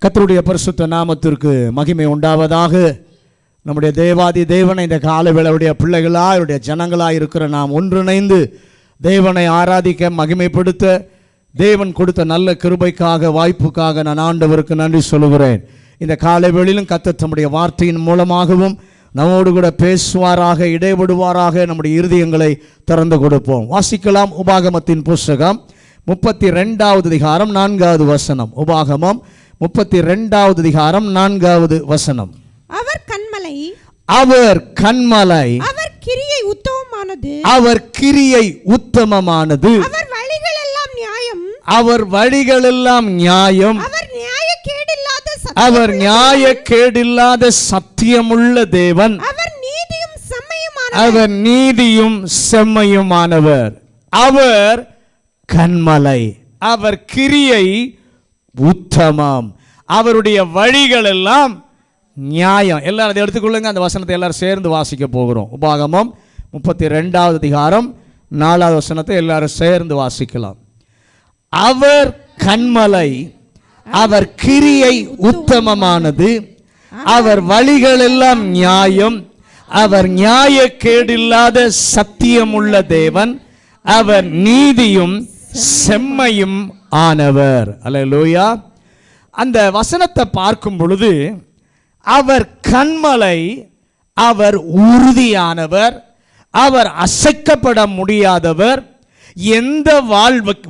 கர்த்தருடைய பரிசுத்த நாமத்திற்கு மகிமை உண்டாவதாக. நம்முடைய தேவாதி தேவனை இந்த காலவேளையுடைய பிள்ளைகளாக அவருடைய ஜனங்களாக இருக்கிற நாம் ஒன்றிணைந்து தேவனை ஆராதிக்க மகிமைப்படுத்த தேவன் கொடுத்த நல்ல கிருபைக்காக வாய்ப்புக்காக நான் ஆண்டவருக்கு நன்றி சொல்லுகிறேன். இந்த காலவேளையிலும் கர்த்தர் தம்முடைய வார்த்தையின் மூலமாகவும் நம்மோடு கூட பேசுவாராக, இடைபடுவாராக. நம்முடைய இருதயங்களை திறந்து கொடுப்போம். வாசிக்கலாம். உபாகமத்தின் புஸ்தகம் 32வது அதிகாரம் 4வது வசனம். உபாகமம் 32வது அதிகாரம் 4வது வசனம். அவர் கன்மலை, அவர் கன்மலை, அவர் கிரியை உத்தமமானது, அவர் கிரியை உத்தமமானது, அவர் வழிகள் எல்லாம் நியாயம், அவர் வழிகள் எல்லாம் நியாயம், அவர் நியாயக்கேடில்லாத அவர் நியாயக்கேடில்லாத சத்தியமுள்ள தேவன், அவர் நீதியும் செம்மையுமானவர், அவர் நீதியும் செம்மையுமானவர். அவர் கன்மலை, அவர் கிரியை உத்தமம், அவருடைய வழிகள் எல்லாம் நியாயம். எல்லாரும் அதை எடுத்துக்கொள்ளுங்க. அந்த வசனத்தை எல்லாரும் சேர்ந்து வாசிக்க போகிறோம். உபாகமம் 32வது அதிகாரம் 4வது வசனத்தை எல்லாரும் சேர்ந்து வாசிக்கலாம். அவர் கன்மலை, அவர் கிரியை உத்தமமானது, அவர் வழிகள் எல்லாம் நியாயம், அவர் நியாயக்கேடில்லாத சத்தியமுள்ள தேவன், அவர் நீதியும் செம்மையும் ஆனவர். அல்லேலூயா. அந்த வசனத்தை பார்க்கும் பொழுது அவர் கன்மலை, அவர் உறுதியானவர், அவர் அசைக்கப்பட முடியாதவர். எந்த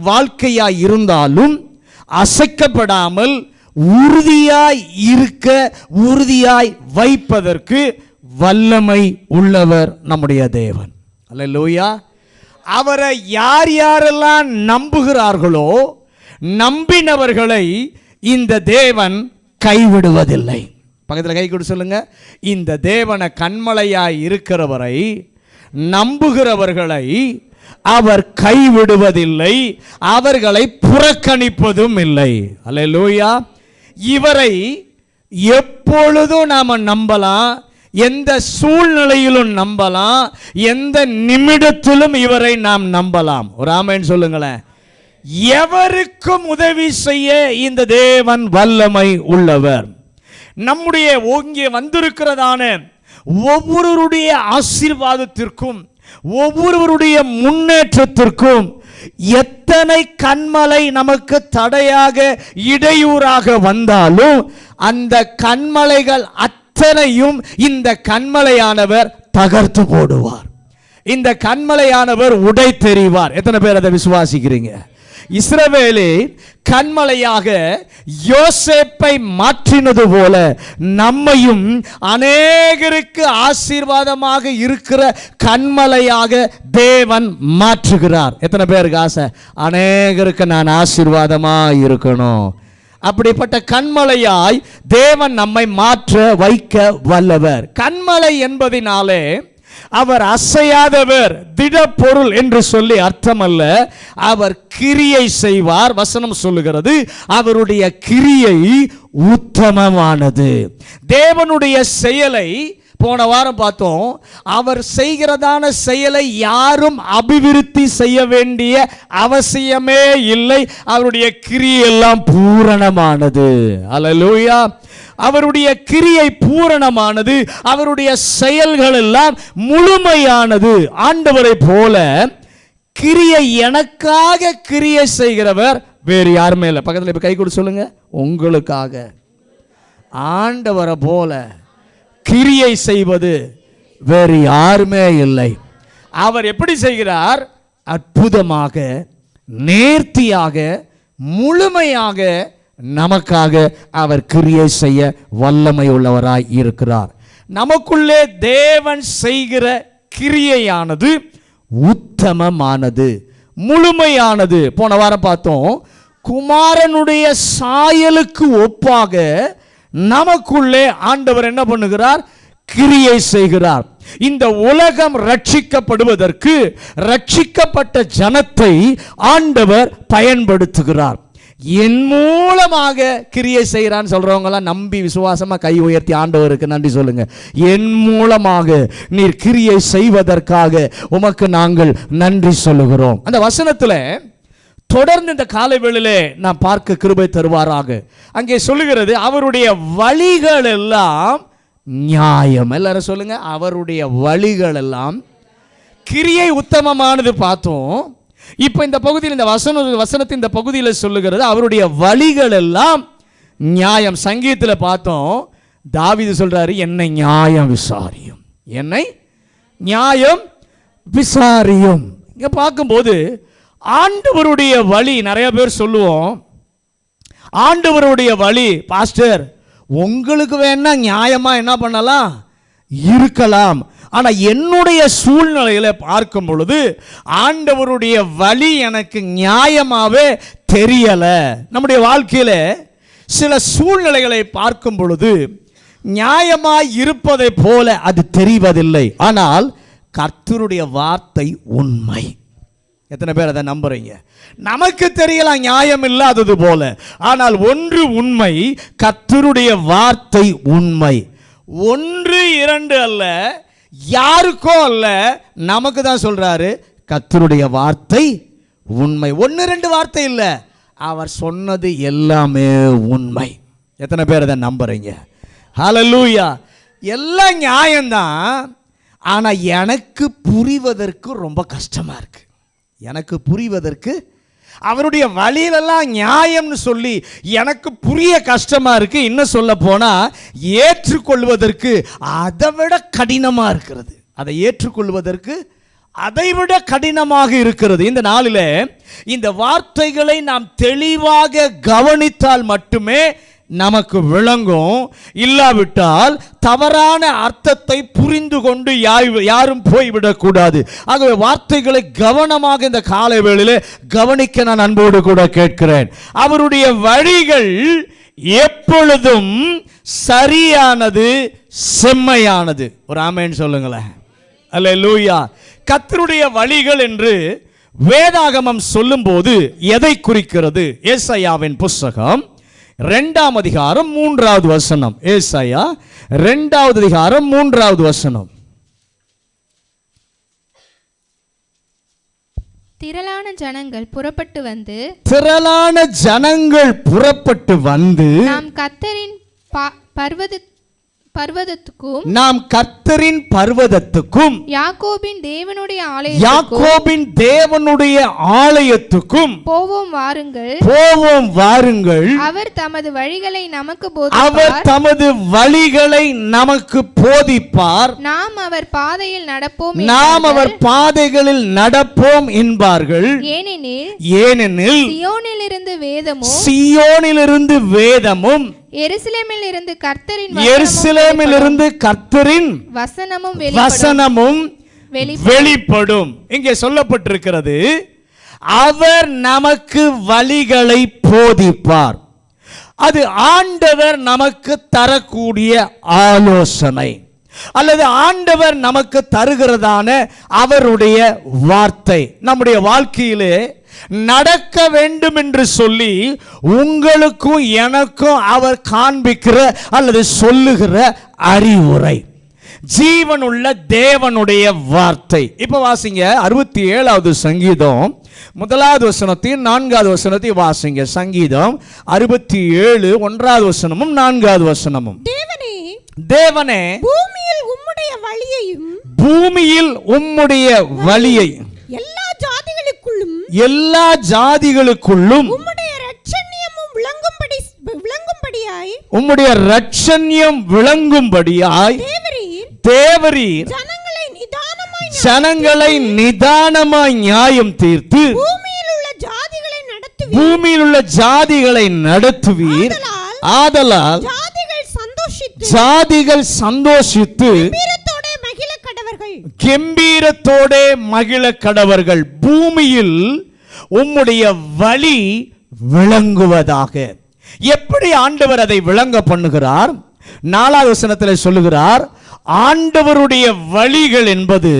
வாழ்க்கையாய் இருந்தாலும் அசைக்கப்படாமல் உறுதியாய் இருக்க, உறுதியாய் வைப்பதற்கு வல்லமை உள்ளவர் நம்முடைய தேவன். அல்லேலூயா. அவரை யார் யாரெல்லாம் நம்புகிறார்களோ, நம்பினவர்களை இந்த தேவன் கைவிடுவதில்லை. பக்கத்தில் கை கொடு சொல்லுங்க. இந்த தேவனை கன்மலையாய் இருக்கிறவரை நம்புகிறவர்களை அவர் கைவிடுவதில்லை, அவர்களை புறக்கணிப்பதும் இல்லை. அல்லேலூயா. இவரை எப்பொழுதும் நாம நம்பலாம், எந்த சூழ்நிலையிலும் நம்பலாம், எந்த நிமிடத்திலும் இவரை நாம் நம்பலாம். ஒரு ஆமென் சொல்லுங்களேன். எவருக்கும் உதவி செய்ய இந்த தேவன் வல்லமை உள்ளவர். நம்முடைய இங்கே வந்திருக்கிறதான ஒவ்வொருவருடைய ஆசீர்வாதத்திற்கும், ஒவ்வொருவருடைய முன்னேற்றத்திற்கும் எத்தனை கன்மலை நமக்கு தடையாக, இடையூறாக வந்தாலும் அந்த கன்மலைகள் அத்தனையும் இந்த கன்மலையானவர் தகர்த்து போடுவார். இந்த கன்மலையானவர் உடை தெரிவார். எத்தனை பேர் அதை விசுவாசிக்கிறீங்க? இஸ்ரவேலே கன்மலையாக யோசேப்பை மாற்றினது போல நம்மையும் அநேகருக்கு ஆசீர்வாதமாக இருக்கிற கன்மலையாக தேவன் மாற்றுகிறார். எத்தனை பேருக்கு ஆசை? அநேகருக்கு நான் ஆசீர்வாதமாக இருக்கணும். அப்படிப்பட்ட கன்மலையாய் தேவன் நம்மை மாற்ற வைக்க வல்லவர். கன்மலை என்பதினாலே அவர் அசையாதவர், திடப்பொருள் என்று சொல்லி அர்த்தமல்ல. அவர் கிரியை செய்வார். வசனம் சொல்லுகிறது அவருடைய கிரியை உத்தமமானது. தேவனுடைய செயலை போன வாரம் பார்த்தோம். அவர் செய்கிறதான செயலை யாரும் அபிவிருத்தி செய்ய வேண்டிய அவசியமே இல்லை. அவருடைய கிரியை எல்லாம் பூரணமானது. அல்லேலூயா. அவருடைய கிரியை பூரணமானது, அவருடைய செயல்கள் எல்லாம் முழுமையானது. ஆண்டவரை போல கிரியை எனக்காக கிரியை செய்கிறவர் வேறு யாருமே இல்லை. பக்கத்தில் இப்ப கை கொடு சொல்லுங்க. உங்களுக்காக ஆண்டவரை போல கிரியை செய்வது வேறு யாருமே இல்லை. அவர் எப்படி செய்கிறார்? அற்புதமாக, நேர்த்தியாக, முழுமையாக நமக்காக அவர் கிரியை செய்ய வல்லமை உள்ளவராய் இருக்கிறார். நமக்குள்ளே தேவன் செய்கிற கிரியையானது உத்தமமானது, முழுமையானது. போன வாரம் பார்த்தோம். குமாரனுடைய சாயலுக்கு ஒப்பாக நமக்குள்ளே ஆண்டவர் என்ன பண்ணுகிறார்? கிரியை செய்கிறார். இந்த உலகம் ரட்சிக்கப்படுவதற்கு ரட்சிக்கப்பட்ட ஜனத்தை ஆண்டவர் பயன்படுத்துகிறார். என் மூலமாக கிரியை செய்கிறான்னு சொல்றவங்களாம் நம்பி விசுவாசமா கை உயர்த்தி ஆண்டவருக்கு நன்றி சொல்லுங்க. என் மூலமாக நீர் கிரியை செய்வதற்காக உமக்கு நாங்கள் நன்றி சொல்லுகிறோம். அந்த வசனத்துல தொடர்ந்து இந்த காலை வேளையிலே நாம் பார்க்க கிருபை தருவாராக. அங்கே சொல்லுகிறது அவருடைய வழிகள் எல்லாம் நியாயம். எல்லாரும் சொல்லுங்க, அவருடைய வழிகள் எல்லாம். கிரியை உத்தமமானது பார்த்தோம். இப்போ இந்த பகுதியில் இந்த வசனத்தின் இந்த பகுதியில் சொல்லுகிறது அவருடைய வழிகள் எல்லாம் நியாயம். சங்கீதத்தில் பார்த்தோம், தாவீது சொல்றாரு, என்னை நியாயம் விசாரியும், என்னை நியாயம் விசாரியும். இங்க பார்க்கும்போது ஆண்டவருடைய வழி, நிறைய பேர் சொல்லுவோம் ஆண்டவருடைய வழி பாஸ்டர் உங்களுக்கு வேணா நியாயமா என்ன பண்ணலாம் இருக்கலாம், ஆனா என்னுடைய சூழ்நிலையில பார்க்கும் பொழுது ஆண்டவருடைய வழி எனக்கு நியாயமாவே தெரியல. நம்முடைய வாழ்க்கையில சில சூழ்நிலைகளை பார்க்கும் பொழுது நியாயமாய் இருப்பதை போல அது தெரிவதில்லை. ஆனால் கர்த்தருடைய வார்த்தை உண்மை. எத்தனை பேர் அதை நம்புறீங்க? நமக்கு தெரியலாம் நியாயம் இல்லாதது போல, ஆனால் ஒன்று உண்மை, கர்த்தருடைய வார்த்தை உண்மை. ஒன்று இரண்டு அல்ல, யாருக்கோ அல்ல, நமக்கு தான் சொல்றாரு கர்த்தருடைய வார்த்தை உண்மை. ஒன்று ரெண்டு வார்த்தை இல்லை, அவர் சொன்னது எல்லாமே உண்மை. எத்தனை பேர் அதை நம்புறீங்க? ஹல்லேலூயா. எல்லாம் நியாயம்தான், ஆனால் எனக்கு புரிவதற்கு ரொம்ப கஷ்டமா இருக்கு. எனக்கு புரிவதற்கு அவருடைய வழியிலெல்லாம் நியாயம்னு சொல்லி எனக்கு புரிய கஷ்டமா இருக்கு. இன்னும் சொல்ல போனா ஏற்றுக்கொள்வதற்கு அதை விட கடினமா இருக்கிறது. அதை ஏற்றுக்கொள்வதற்கு அதைவிட கடினமாக இருக்கிறது. இந்த நாளில் இந்த வார்த்தைகளை நாம் தெளிவாக கவனித்தால் மட்டுமே நமக்கு விளங்கும். இல்லாவிட்டால் தவறான அர்த்தத்தை புரிந்து கொண்டு யாரும் போய்விடக்கூடாது. ஆகவே வார்த்தைகளை கவனமாக இந்த காலை வேளையிலே கவனிக்க நான் அன்போடு கூட கேட்கிறேன். அவருடைய வழிகள் எப்பொழுதும் சரியானது, செம்மையானது. ஒரு ஆமென் சொல்லுங்களேன். அல்லேலூயா. கர்த்தருடைய வழிகள் என்று வேதாகமம் சொல்லும்போது எதை குறிக்கிறது? ஏசாயாவின் புத்தகம் 2ஆம் அதிகாரம் 3வது வசனம். ஏசாயா 2வது அதிகாரம் 3வது வசனம். திரளான ஜனங்கள் புறப்பட்டு வந்து நாம் கர்த்தரின் பர்வதத்துக்கும் யாக்கோபின் தேவனுடைய ஆலயத்துக்கும் போவோம் வாருங்கள். அவர் தமது வழிகளை நமக்கு போதிப்பார். நாம் அவர் பாதைகளில் நடப்போம் என்பார்கள். ஏனெனில் சியோனிலிருந்து வேதமும் எருசலேமிலிருந்து கர்த்தரின் வசனமும் வெளிப்படும். இங்கே சொல்லப்பட்டிருக்கிறது, அவர் நமக்கு வழிகளை போதிப்பார். அது ஆண்டவர் நமக்கு தரக்கூடிய ஆலோசனை, அல்லது ஆண்டவர் நமக்கு தருகிறதான அவருடைய வார்த்தை. நம்முடைய வாழ்க்கையிலே நடக்க வேண்டும் என்று சொல்லி உங்களுக்கும் எனக்கும் அவர் காண்பிக்கிற அல்லது சொல்லுகிற அறிவுரை, ஜீவனுள்ள தேவனுடைய வார்த்தை. இப்ப வாசிங்க 67வது சங்கீதம் 1வது வசனத்தையும் 4வது வசனத்தையும் வாசிங்க. சங்கீதம் 67 1வது வசனமும் 4வது வசனமும். தேவனே பூமியில் உம்முடைய வழியை எல்லா ஜாதிகளுக்குள்ளும் உம்முடைய இரட்சண்யம் விளங்கும்படியாய் தேவரீர் ஜனங்களை நிதானமாய் நியாயம் தீர்த்து பூமியில் உள்ள ஜாதிகளை நடத்துவீர். ஆதலால் ஜாதிகள் சந்தோஷித்து கெம்பீரத்தோட மகிழ கடவர்கள். பூமியில் உம்முடைய வழி விளங்குவதாக. எப்படி ஆண்டவர் அதை விளங்க பண்ணுகிறார்? 4வது வசனத்தில் சொல்லுகிறார், ஆண்டவருடைய வழிகள் என்பது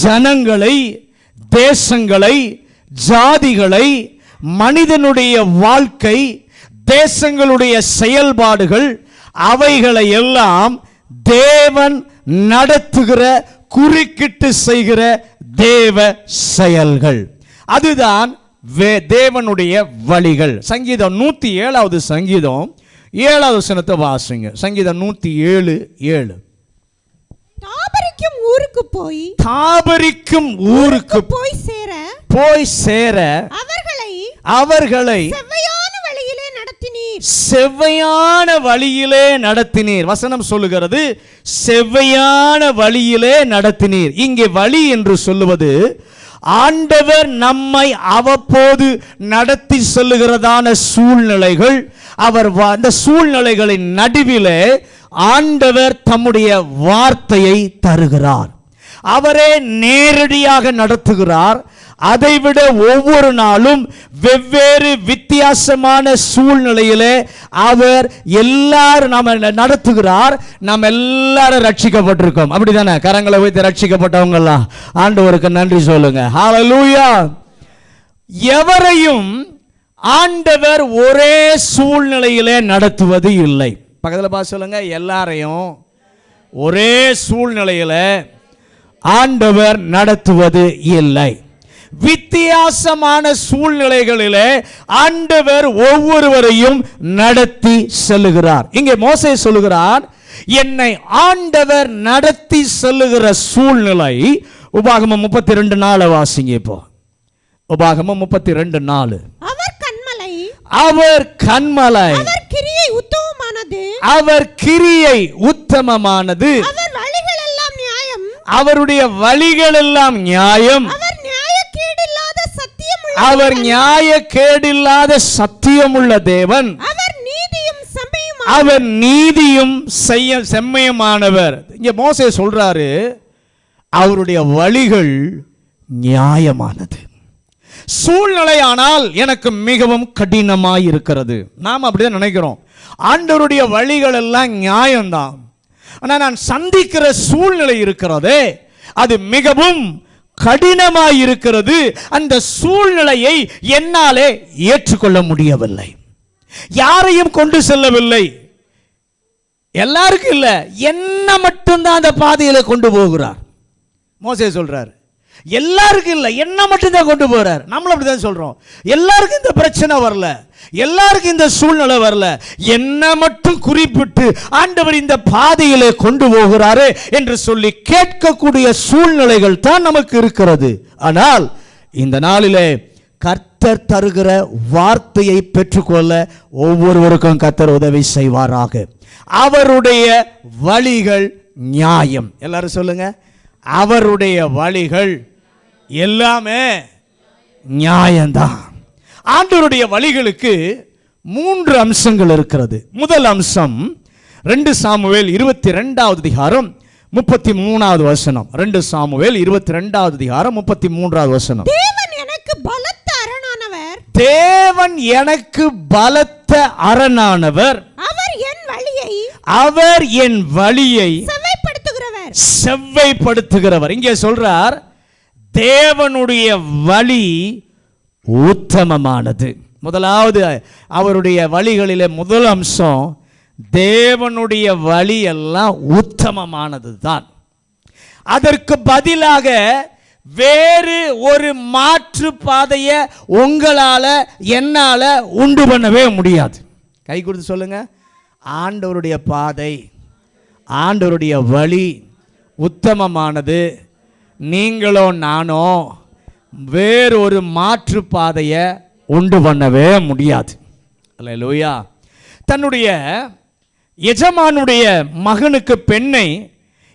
ஜனங்களை, தேசங்களை, ஜாதிகளை, மனிதனுடைய வாழ்க்கை, தேசங்களுடைய செயல்பாடுகள், அவைகளை எல்லாம் தேவன் நடத்துகிற, குறுக்கிட்டு செய்கிற தேவ செயல்கள். அதுதான் தேவனுடைய வழிகள். சங்கீதம் 107வது சங்கீதம் 7வது வசனத்தை வாசிங்க. சங்கீதம் 107:7. தாபரிக்கும் ஊருக்கு போய் சேர அவர்களை செவ்வையான வழியிலே நடத்தினீர். வசனம் சொல்லுகிறது செவ்வையான வழியிலே நடத்தினீர். இங்கே வழி என்று சொல்லுவது ஆண்டவர் நம்மை அவ்வப்போது நடத்தி செல்லுகிறதான சூழ்நிலைகள். அவர் அந்த சூழ்நிலைகளின் நடுவிலே ஆண்டவர் தம்முடைய வார்த்தையை தருகிறார். அவரே நேரடியாக நடத்துகிறார். அதைவிட ஒவ்வொரு நாளும் வெவ்வேறு வித்தியாசமான சூழ்நிலையிலே அவர் எல்லாரும் நாம நடத்துகிறார். நாம் எல்லாரும் ரட்சிக்கப்பட்டிருக்கோம். அப்படிதானே? கரங்களை வைத்து ரட்சிக்கப்பட்டவங்க எல்லாம் ஆண்டவருக்கு நன்றி சொல்லுங்க. ஹல்லேலூயா. எவரையும் ஆண்டவர் ஒரே சூழ்நிலையிலே நடத்துவது இல்லை. பக்கத்தில் பார்த்து சொல்லுங்க, எல்லாரையும் ஒரே சூழ்நிலையில ஆண்டவர் நடத்துவது இல்லை. வித்தியாசமான சூழ்நிலைகளிலே ஆண்டவர் ஒவ்வொருவரையும் நடத்தி செல்லுகிறார். இங்கே மோசே சொல்லுகிறார், என்னை ஆண்டவர் நடத்தி செல்லுகிற சூழ்நிலை. உபாகமம் 32:4 வாசிங்க. இப்போ உபாகமம் 32:4. அவர் கன்மலை, அவர் கிரியை உத்தமமானது, அவருடைய வழிகள் எல்லாம் நியாயம், அவர் நியாய கேடில்லாத சத்தியமுள்ள தேவன், அவர் நீதியும் செம்மையுமானவர். இங்க மோசே சொல்றாரு, அவருடைய வழிகள் நியாயமானது. சூழ்நிலையானால் எனக்கு மிகவும் கடினமாய் இருக்கிறது. நாம் அப்படிதான் நினைக்கிறோம், ஆண்டவருடைய வழிகள் எல்லாம் நியாயம்தான். ஆனால் நான் சந்திக்கிற சூழ்நிலை இருக்கிறதே, அது மிகவும் கடினமாய் இருக்கிறது. அந்த சூழ்நிலையை என்னாலே ஏற்றுக்கொள்ள முடியவில்லை. யாரையும் கொண்டு செல்லவில்லை, எல்லாருக்கும் இல்லை, என்ன மட்டும்தான் அந்த பாதையில கொண்டு போகிறார். மோசே சொல்றார், எல்லாருக்கும் இல்லை, என்ன மட்டும்தான் கொண்டு போறார். நம்மளும் அப்படிதான் சொல்றோம், எல்லாருக்கும் இந்த பிரச்சனை வரல, எல்லாருக்கும் இந்த சூழ்நிலை வரல, என்ன மட்டும் குறிப்பிட்டு ஆண்டவர் இந்த பாதையிலே கொண்டு போகிறாரு என்று சொல்லி கேட்கக்கூடிய சூழ்நிலைகள் தான் நமக்கு இருக்கிறது. ஆனால் இந்த நாளிலே கர்த்தர் தருகிற வார்த்தையை பெற்றுக்கொள்ள ஒவ்வொருவருக்கும் கர்த்தர் உதவி செய்வாராக. அவருடைய வழிகள் நியாயம். எல்லாரும் சொல்லுங்க, அவருடைய வழிகள் எல்லாமே நியாயம்தான். ஆண்டவருடைய வழிகளுக்கு 3 அம்சங்கள் இருக்கிறது. முதல் அம்சம் 2 சாமுவேல் 22வது அதிகாரம் 33வது வசனம். 2 சாமுவேல் 22வது அதிகாரம் 33வது வசனம். தேவன் எனக்கு பலத்த அரணானவர், தேவன் எனக்கு பலத்த அரணானவர், அவர் என் வழியை செவ்வைப்படுத்துகிறவர். இங்கே சொல்றார், தேவனுடைய வழி உத்தமமானது. முதலாவது அவருடைய வழிகளிலே முதல் அம்சம், தேவனுடைய வழி எல்லாம் உத்தமமானது தான். அதற்கு பதிலாக வேறு ஒரு மாற்று பாதையை உங்களால என்னால உண்டு பண்ணவே முடியாது. கை கொடுத்து சொல்லுங்க, ஆண்டவருடைய பாதை, ஆண்டவருடைய வழி உத்தமமானது. நீங்களோ நானோ வேறொரு மாற்று பாதையை உண்டு பண்ணவே முடியாது. அல்லேலூயா. தன்னுடைய எஜமானுடைய மகனுக்கு பெண்ணை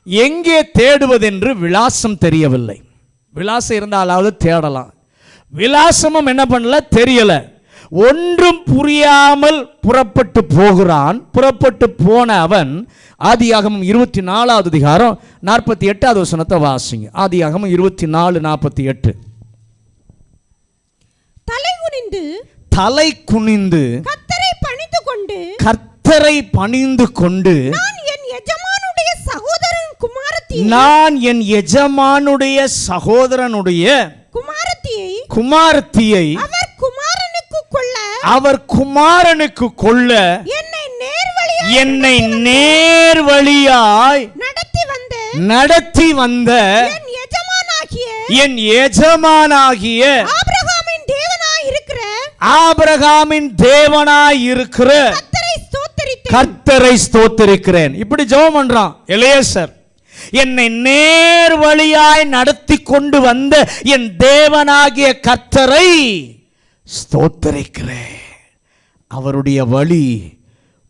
எங்கே தேடுவதென்று விலாசம் தெரியவில்லை. விலாசம் இருந்தாலாவது தேடலாம், விலாசமும் என்ன பண்ணல தெரியல. ஒன்றும் புரியாமல் புறப்பட்டு போகிறான். புறப்பட்டு போன அவன் ஆதியாகமம் 24வது அதிகாரம் 48வது வசனத்தை வாசிங்க. ஆதியாகமம் 24:48. தலை குனிந்து கர்த்தரை பணிந்து கொண்டு நான் என் எஜமானுடைய சகோதரனுடைய குமாரத்தியை அவர் குமாரனுக்கு கொள்ள என்னை நேர்வழியாய் நடத்தி வந்த என் எஜமானாகிய ஆபிரகாமின் தேவனாய் இருக்கிற கர்த்தரை ஸ்தோத்திரிக்கிறேன். இப்படி ஜெபம் பண்றான் எலியாசர். என்னை நேர் வழியாய் நடத்தி கொண்டு வந்த என் தேவனாகிய கர்த்தரை ஸ்தோத்திரிக்கிறேன். அவருடைய வழி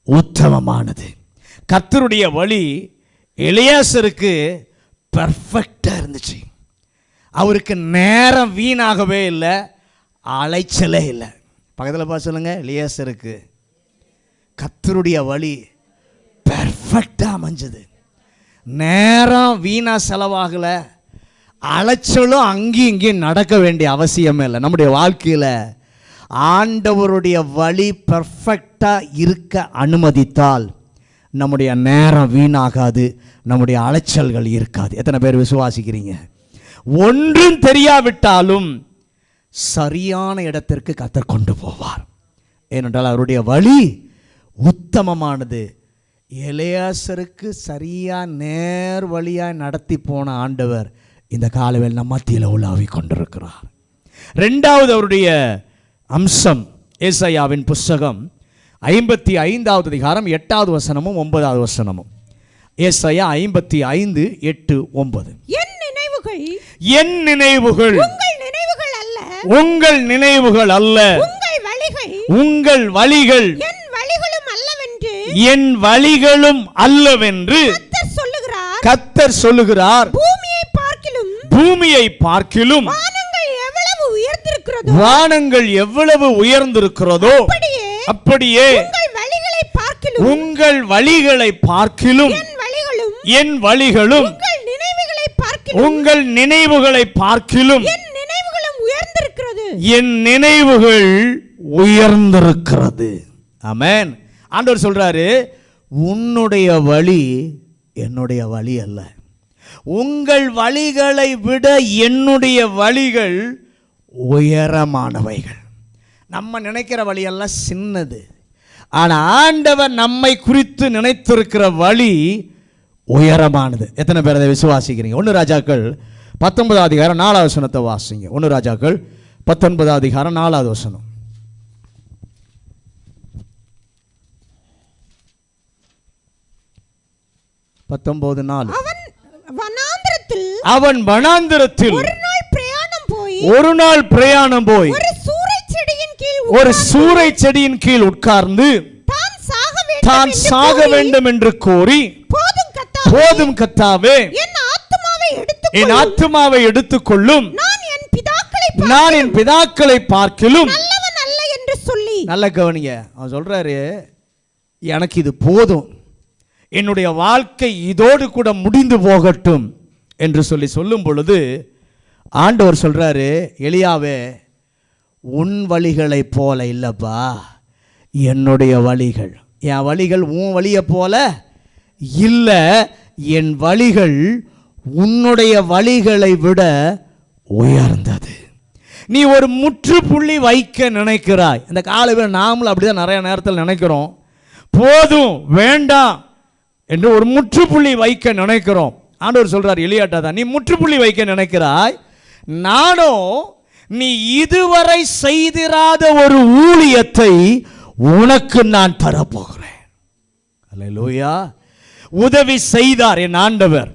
உத்தமமானது. கர்த்தருடைய வழி எலியாசருக்கு பெர்ஃபெக்டா இருந்துச்சு. அவருக்கு நேரம் வீணாகவே இல்லை, அலைச்சலே இல்லை. பக்கத்தில் பார்த்து சொல்லுங்க, எலியாசருக்கு கர்த்தருடைய வழி பெர்ஃபெக்டா அமைஞ்சது. நேரம் வீணா செலவாகலை, அலைச்சலும் அங்கேயும் இங்கேயும் நடக்க வேண்டிய அவசியமே இல்லை. நம்முடைய வாழ்க்கையில் ஆண்டவருடைய வழி பெர்ஃபெக்டாக இருக்க அனுமதித்தால் நம்முடைய நேரம் வீணாகாது, நம்முடைய அலைச்சல்கள் இருக்காது. எத்தனை பேர் விசுவாசிக்கிறீங்க? ஒன்றும் தெரியாவிட்டாலும் சரியான இடத்திற்கு கர்த்தர் கொண்டு போவார். ஏனென்றால் அவருடைய வழி உத்தமமானது. எலியாசருக்கு சரியா நேர் வழியாய் நடத்தி போன ஆண்டவர் இந்த காலவேளை நம்ம மத்தியில் உலாவி கொண்டிருக்கிறார். இரண்டாவது அவருடைய அம்சம் ஏசாயாவின் புஸ்தகம் 55வது அதிகாரம் 8வது வசனமும் 9வது வசனமும். ஏசாயா 55, 8, 9. என் நினைவுகள் உங்கள் நினைவுகள் அல்ல, உங்கள் வழிகள் என் வழிகளும் அல்லவென்று கர்த்தர் சொல்லுகிறார். பூமியை பார்க்கிலும் வானங்கள் எவ்வளவு உயர்ந்திருக்கிறதோ அப்படியே உங்கள் வழிகளை பார்க்கிலும் என் வழிகளும் உங்கள் நினைவுகளை பார்க்கிலும் என் நினைவுகள் உயர்ந்திருக்கிறது. ஆமென். ஆண்டவர் சொல்றாரு, உன்னுடைய வழி என்னுடைய வழி அல்ல, உங்கள் வழிகளை விட என்னுடைய வழிகள் உயரமானவைகள். நம்ம நினைக்கிற வழியெல்லாம் சின்னது, ஆனால் ஆண்டவர் நம்மை குறித்து நினைத்திருக்கிற வழி உயரமானது. எத்தனை பேர் அதை விசுவாசிக்கிறீங்க? 1 ராஜாக்கள் 19வது அதிகாரம் 4வது வசனத்தை வாசிங்க. 1 ராஜாக்கள் 19வது அதிகாரம் 4வது வசனம். அவன் வனாந்திரத்தில் ஒரு நாள் பிரயாணம் போய் ஒரு சூரை செடியின் கீழ் உட்கார்ந்து தான் சாக வேண்டும் என்று கோரி, போதும் கர்த்தாவே, என் ஆத்துமாவை எடுத்துக்கொள்ளும், நான் என் பிதாக்களை பார்க்கிலும் நல்ல கவனிங்க. அவன் சொல்றாரு, எனக்கு இது போதும், என்னுடைய வாழ்க்கை இதோடு கூட முடிந்து போகட்டும் என்று சொல்லும் பொழுது ஆண்டவர் சொல்றாரு, எலியாவே, உன் வழிகளை போல இல்லப்பா, என்னுடைய வழிகள், என் வழிகள் உன் வழியை போல இல்லை, என் வழிகள் உன்னுடைய வழிகளை விட உயர்ந்தது. நீ ஒரு முற்றுப்புள்ளி வைக்க நினைக்கிறாய். இந்த காலத்தில் நாமளும் அப்படிதான் நிறைய நேரத்தில் நினைக்கிறோம், போதும் வேண்டாம் என்று ஒரு முற்றுப்புள்ளி வைக்க நினைக்கிறோம். ஆண்டவர் சொல்றார் எலியாட்டா தான், நீ முற்றுப்புள்ளி வைக்க நினைக்கிறாய், நானும் நீ இதுவரை செய்திராத ஒரு ஊழியத்தை உனக்கு நான் தரப்போகிறேன். அல்லேலூயா. உதவி செய்தார் என் ஆண்டவர்.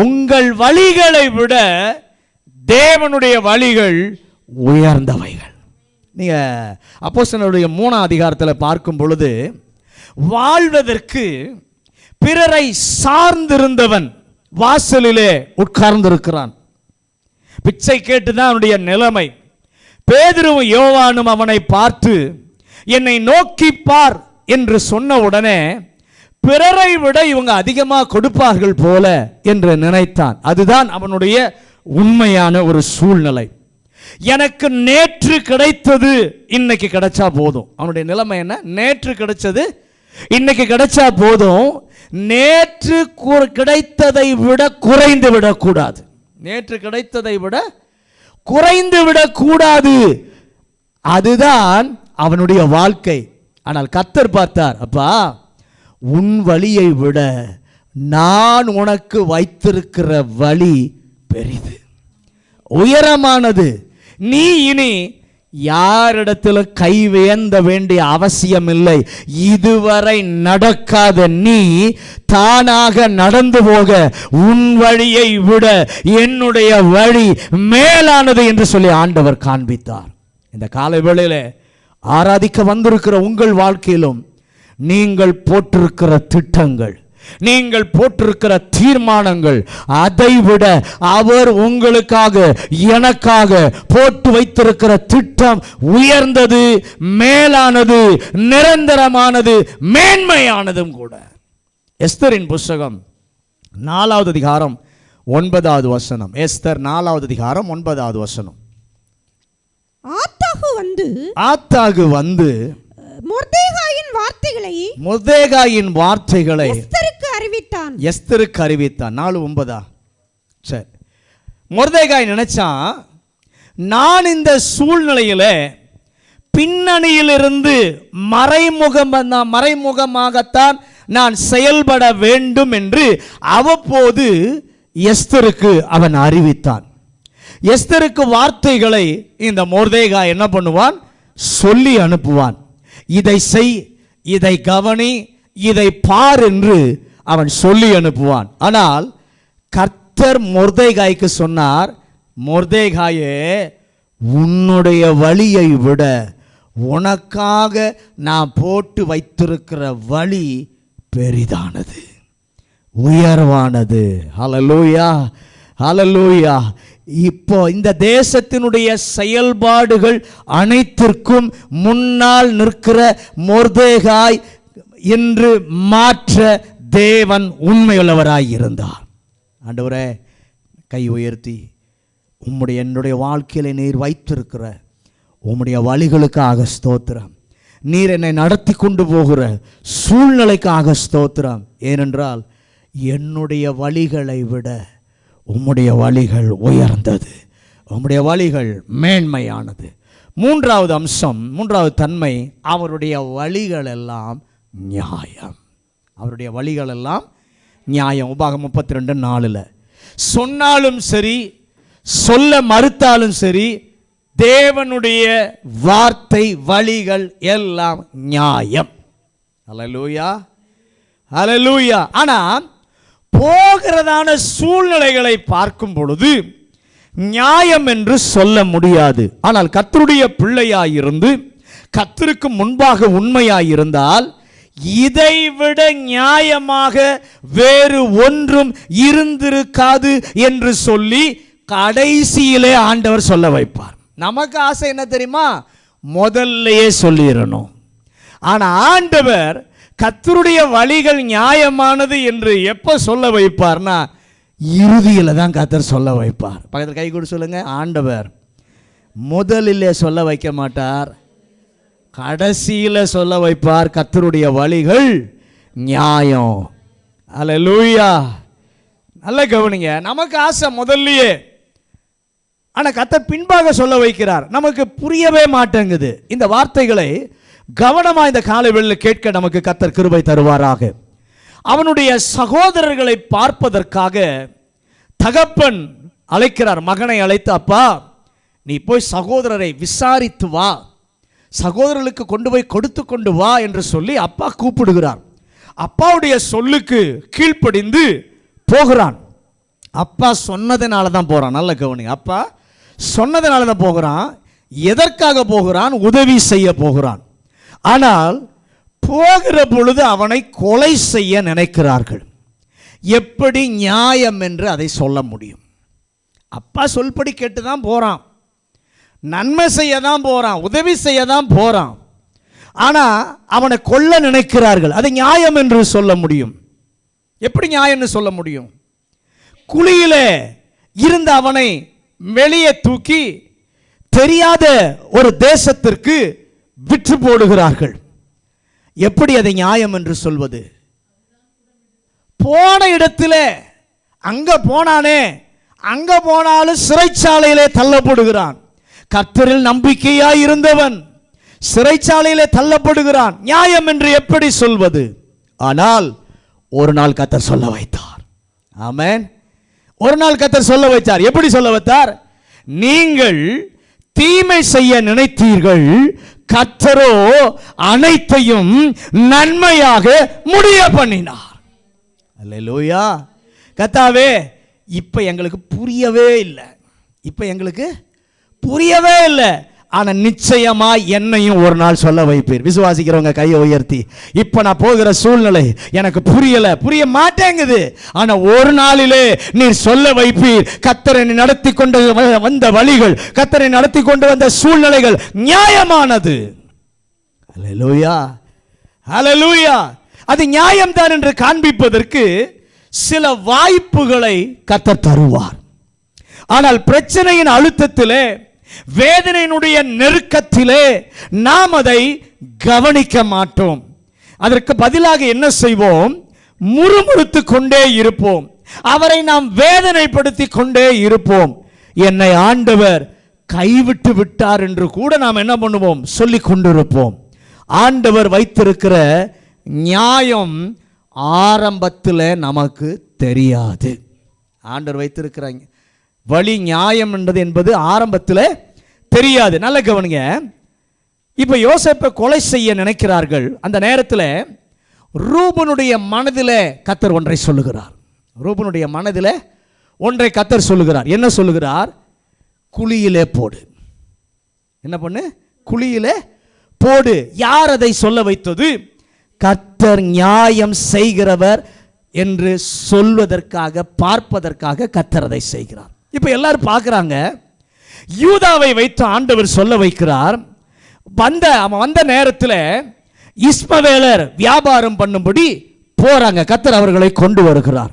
உங்கள் வழிகளை விட தேவனுடைய வழிகள் உயர்ந்தவைகள். நீங்க அப்போஸ்தலருடைய 3ஆம் அதிகாரத்தில் பார்க்கும் பொழுது, வாழ்வதற்கு பிறரை சார்ந்திருந்தவன் வாசலிலே உட்கார்ந்திருக்கிறான். பிச்சை கேட்டுதான் அவனுடைய நிலைமை. பேதுருவும் யோவானும் அவனை பார்த்து, என்னை நோக்கி பார் என்று சொன்ன உடனே பிறரை விட இவங்க அதிகமாக கொடுப்பார்கள் போல என்று நினைத்தான். அதுதான் அவனுடைய உண்மையான ஒரு சூழ்நிலை. எனக்கு நேற்று கிடைத்தது இன்னைக்கு கிடைச்சா போதும். அவனுடைய நிலைமை என்ன? நேற்று கிடைச்சது இன்னைக்கு கிடைச்சா போதும். நேற்று கிடைத்ததை விட குறைந்து விடக்கூடாது. நேற்று கிடைத்ததை விட குறைந்து விடக்கூடாது. அதுதான் அவனுடைய வாழ்க்கை. ஆனால் கர்த்தர் பார்த்தார், அப்பா, உன் வழியை விட நான் உனக்கு வைத்திருக்கிற வழி பெரிது, உயரமானது. நீ இனி யாரிடத்தில் கை வேந்த வேண்டிய அவசியம் இல்லை. இதுவரை நடக்காத நீ தானாக நடந்து போக உன் வழியை விட என்னுடைய வழி மேலானது என்று சொல்லி ஆண்டவர் காண்பித்தார். இந்த காலை வேளையில ஆராதிக்க வந்திருக்கிற உங்கள் வாழ்க்கையிலும் நீங்கள் போட்டிருக்கிற திட்டங்கள், நீங்கள் போட்டிருக்கிற தீர்மானங்கள், அதைவிட அவர் உங்களுக்காக எனக்காக போட்டு வைத்திருக்கிற திட்டம் உயர்ந்தது, மேலானது, நிரந்தரமானது, மேன்மையானதும் கூட. எஸ்தரின் புஸ்தகம் 4வது அதிகாரம் 9வது வசனம். எஸ்தர் 4வது அதிகாரம் 9வது வசனம். ஆத்தாகு வந்து மொர்தேகாயின் வார்த்தைகளை எஸ்தருக்கு அறிவித்தான். 4:9. சரி, மொர்தேகாய் நினைச்சான், நான் இந்த சூழ்நிலையில பின்னணியிலிருந்து மறைமுகமாகத்தான் நான் செயல்பட வேண்டும் என்று அவ்வப்போது எஸ்தருக்கு அவன் அறிவித்தான். எஸ்தருக்கு வார்த்தைகளை இந்த மொர்தேகாய் என்ன பண்ணுவான்? சொல்லி அனுப்புவான். இதை செய், இதை கவனி, இதை பார் என்று அவன் சொல்லி அனுப்புவான். ஆனால் கர்த்தர் மொர்தேகாய்க்கு சொன்னார், மொர்தேகாயே, உன்னுடைய வழியை விட உனக்காக நான் போட்டு வைத்திருக்கிற வழி பெரிதானது, உயர்வானது. ஹல்லேலூயா, ஹல்லேலூயா. இப்போ இந்த தேசத்தினுடைய செயல்பாடுகள் அனைத்திற்கும் முன்னால் நிற்கிற மொர்தேகாய் என்று மாற்ற தேவன் உண்மையுள்ளவராய் இருந்தார். ஆண்டவரே, கை உயர்த்தி என்னுடைய வாழ்க்கையில நீர் வைத்திருக்கிற உம்முடைய வழிகளுக்காக ஸ்தோத்திரம். நீர் என்னை நடத்தி கொண்டு போகிற சூழ்நிலைக்காக ஸ்தோத்திரம். ஏனென்றால் என்னுடைய வழிகளை விட உம்முடைய வழிகள் உயர்ந்தது, உம்முடைய வழிகள் மேன்மையானது. 3வது அம்சம், 3வது தன்மை, அவருடைய வழிகள் எல்லாம் நியாயம். அவருடைய வழிகள் எல்லாம் நியாயம். உபாகம் 32:4. சொன்னாலும் சரி, சொல்ல மறுத்தாலும் சரி, தேவனுடைய வார்த்தை வழிகள் எல்லாம் நியாயம். ஹல்லேலூயா, ஹல்லேலூயா. ஆனா போகிறதான சூழ்நிலைகளை பார்க்கும் பொழுது நியாயம் என்று சொல்ல முடியாது. ஆனால் கர்த்தருடைய பிள்ளையாயிருந்து கர்த்தருக்கு முன்பாக உண்மையாயிருந்தால் இதைவிட நியாயமாக வேறு ஒன்றும் இருந்திருக்காது என்று சொல்லி கடைசியிலே ஆண்டவர் சொல்ல வைப்பார். நமக்கு ஆசை என்ன தெரியுமா? முதல்லையே சொல்லிடணும். ஆனா ஆண்டவர் கர்த்தருடைய வழிகள் நியாயமானது என்று எப்ப சொல்ல வைப்பார்னா இறுதியில் தான் கர்த்தர் சொல்ல வைப்பார். பக்கத்தில் கை கூட சொல்லுங்க, ஆண்டவர் முதலிலே சொல்ல வைக்க மாட்டார், கடைசியில் சொல்ல வைப்பார். கர்த்தருடைய வழிகள் நியாயம். அல்லேலூயா. நல்ல கவனிங்க, நமக்கு ஆசை முதல்லையே, ஆனால் கர்த்தர் பின்பாக சொல்ல வைக்கிறார். நமக்கு புரியவே மாட்டேங்குது. இந்த வார்த்தைகளை கவனமாக இந்த காலை வேளையில் கேட்க நமக்கு கர்த்தர் கிருபை தருவாராக. அவனுடைய சகோதரர்களை பார்ப்பதற்காக தகப்பன் அழைக்கிறார். மகனை அழைத்து, அப்பா நீ போய் சகோதரரை விசாரித்து வா, சகோதரர்களுக்கு கொண்டு போய் கொடுத்து கொண்டு வா என்று சொல்லி அப்பா கூப்பிடுகிறார். அப்பாவுடைய சொல்லுக்கு கீழ்ப்படிந்து போகிறான். அப்பா சொன்னதுனால தான் போகிறான். நல்ல கவனி, அப்பா சொன்னதுனால தான் போகிறான். எதற்காக போகிறான்? உதவி செய்ய போகிறான். ஆனால் போகிற பொழுது அவனை கொலை செய்ய நினைக்கிறார்கள். எப்படி நியாயம் என்று அதை சொல்ல முடியும்? அப்பா சொல்படி கேட்டு தான் போகிறான், நன்மை செய்ய தான் போகிறான், உதவி செய்ய தான் போகிறான். ஆனால் அவனை கொல்ல நினைக்கிறார்கள். அது நியாயம் என்று சொல்ல முடியும்? எப்படி நியாயம்னு சொல்ல முடியும்? குழியில இருந்த அவனை வெளியே தூக்கி தெரியாத ஒரு தேசத்திற்கு விற்று போடுகிறார்கள். எப்படி அதை நியாயம் என்று சொல்வது? போன இடத்துல அங்க போனானே, அங்க போனாலும் சிறைச்சாலையிலே தள்ளப்படுகிறான். கர்த்தரில் நம்பிக்கையாய் இருந்தவன் சிறைச்சாலையிலே தள்ளப்படுகிறான். நியாயம் என்று எப்படி சொல்வது? ஆனால் ஒரு நாள் கர்த்தர் சொல்ல வைத்தார். ஆமென். ஒரு நாள் கர்த்தர் சொல்ல வைத்தார். எப்படி சொல்ல வைத்தார்? நீங்கள் தீமை செய்ய நினைத்தீர்கள், கர்த்தரோ அனைத்தையும் நன்மையாக முடிய பண்ணினார். அல்லேலூயா. கர்த்தாவே, இப்ப எங்களுக்கு புரியவே இல்லை, ஆனா நிச்சயமா என்னையும் ஒரு நாள் சொல்ல வைப்பீர். விசுவாசிக்கிறவங்க கையை உயர்த்தி, இப்ப நான் போகிற சூழ்நிலை எனக்கு புரிய மாட்டேங்குது, ஆனா ஒரு நாளிலே நீர் சொல்ல வைப்பீர். கர்த்தரை நடத்தி கொண்டு வந்த வழிகள், கர்த்தரை நடத்தி கொண்டு வந்த சூழ்நிலைகள் நியாயமானது. அல்லேலூயா, அல்லேலூயா. அது நியாயம்தான் என்று காண்பிப்பதற்கு சில வாய்ப்புகளை கர்த்தர் தருவார். ஆனால் பிரச்சனையின் அழுத்தத்திலே, வேதனையினுடைய நெருக்கத்திலே நாம் அதை கவனிக்க மாட்டோம். அதற்கு பதிலாக என்ன செய்வோம்? முறுமுறுத்து கொண்டே இருப்போம், அவரை நாம் வேதனைப்படுத்தி கொண்டே இருப்போம். என்னை ஆண்டவர் கைவிட்டு விட்டார் என்று கூட நாம் என்ன பண்ணுவோம்? சொல்லிக் கொண்டிருப்போம். ஆண்டவர் வைத்திருக்கிற நியாயம் ஆரம்பத்தில் நமக்கு தெரியாது. ஆண்டவர் வைத்திருக்கிற வழி நியாயம் என்பது ஆரம்பத்தில் தெரியாது. நல்ல கவனிங்க. இப்போ யோசேப்பை கொலை செய்ய நினைக்கிறார்கள். அந்த நேரத்தில் ரூபனுடைய மனதில் கர்த்தர் ஒன்றை சொல்லுகிறார். ரூபனுடைய மனதில் ஒன்றை கர்த்தர் சொல்லுகிறார். என்ன சொல்லுகிறார்? குழியிலே போடு. என்ன பண்ணு? குழியிலே போடு. யார் அதை சொல்ல வைத்தது? கர்த்தர் நியாயம் செய்கிறவர் என்று சொல்வதற்காக, பார்ப்பதற்காக கர்த்தர் அதை செய்கிறார். இப்போ எல்லாரும் பார்க்குறாங்க, யூதாவை வைத்து ஆண்டவர் சொல்ல வைக்கிறார். அவன் வந்த நேரத்தில் இஸ்மவேலர் வியாபாரம் பண்ணும்படி போறாங்க. கர்த்தர் அவர்களை கொண்டு வருகிறார்.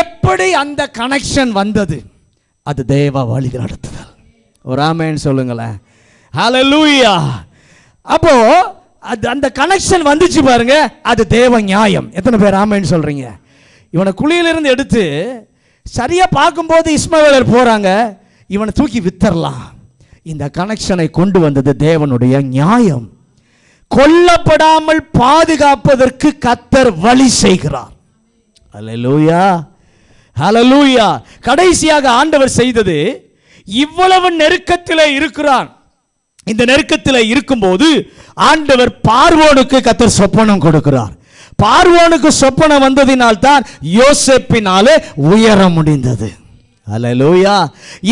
எப்படி அந்த கனெக்ஷன் வந்தது? அது தேவ வழி நடத்துதல். ஒரு ஆமென் சொல்லுங்களேன். ஹல்லேலூயா. அப்போ அந்த கனெக்ஷன் வந்துச்சு பாருங்க, அது தேவ நியாயம். எத்தனை பேர் ஆமென் சொல்றீங்க? இவனை குழியிலிருந்து எடுத்து சரியா பார்க்கும்போது இஸ்மவேலர் போறாங்க, இவனை தூக்கி வித்தரலாம். இந்த கனெக்ஷனை கொண்டு வந்தது தேவனுடைய நியாயம். கொல்லப்படாமல் பாதுகாப்பதற்கு கர்த்தர் வழி செய்கிறார். ஹல்லேலூயா, ஹல்லேலூயா. கடைசியாக ஆண்டவர் செய்தது, இவ்வளவு நெருக்கத்தில் இருக்கிறான். இந்த நெருக்கத்தில் இருக்கும்போது ஆண்டவர் பார்வோனுக்கு கர்த்தர் சொப்பனம் கொடுக்கிறார். பார்வோனுக்கு சொப்பனம் வந்ததினால் தான் யோசேப்பினாலே உயர முடிந்தது. அல்லேலூயா.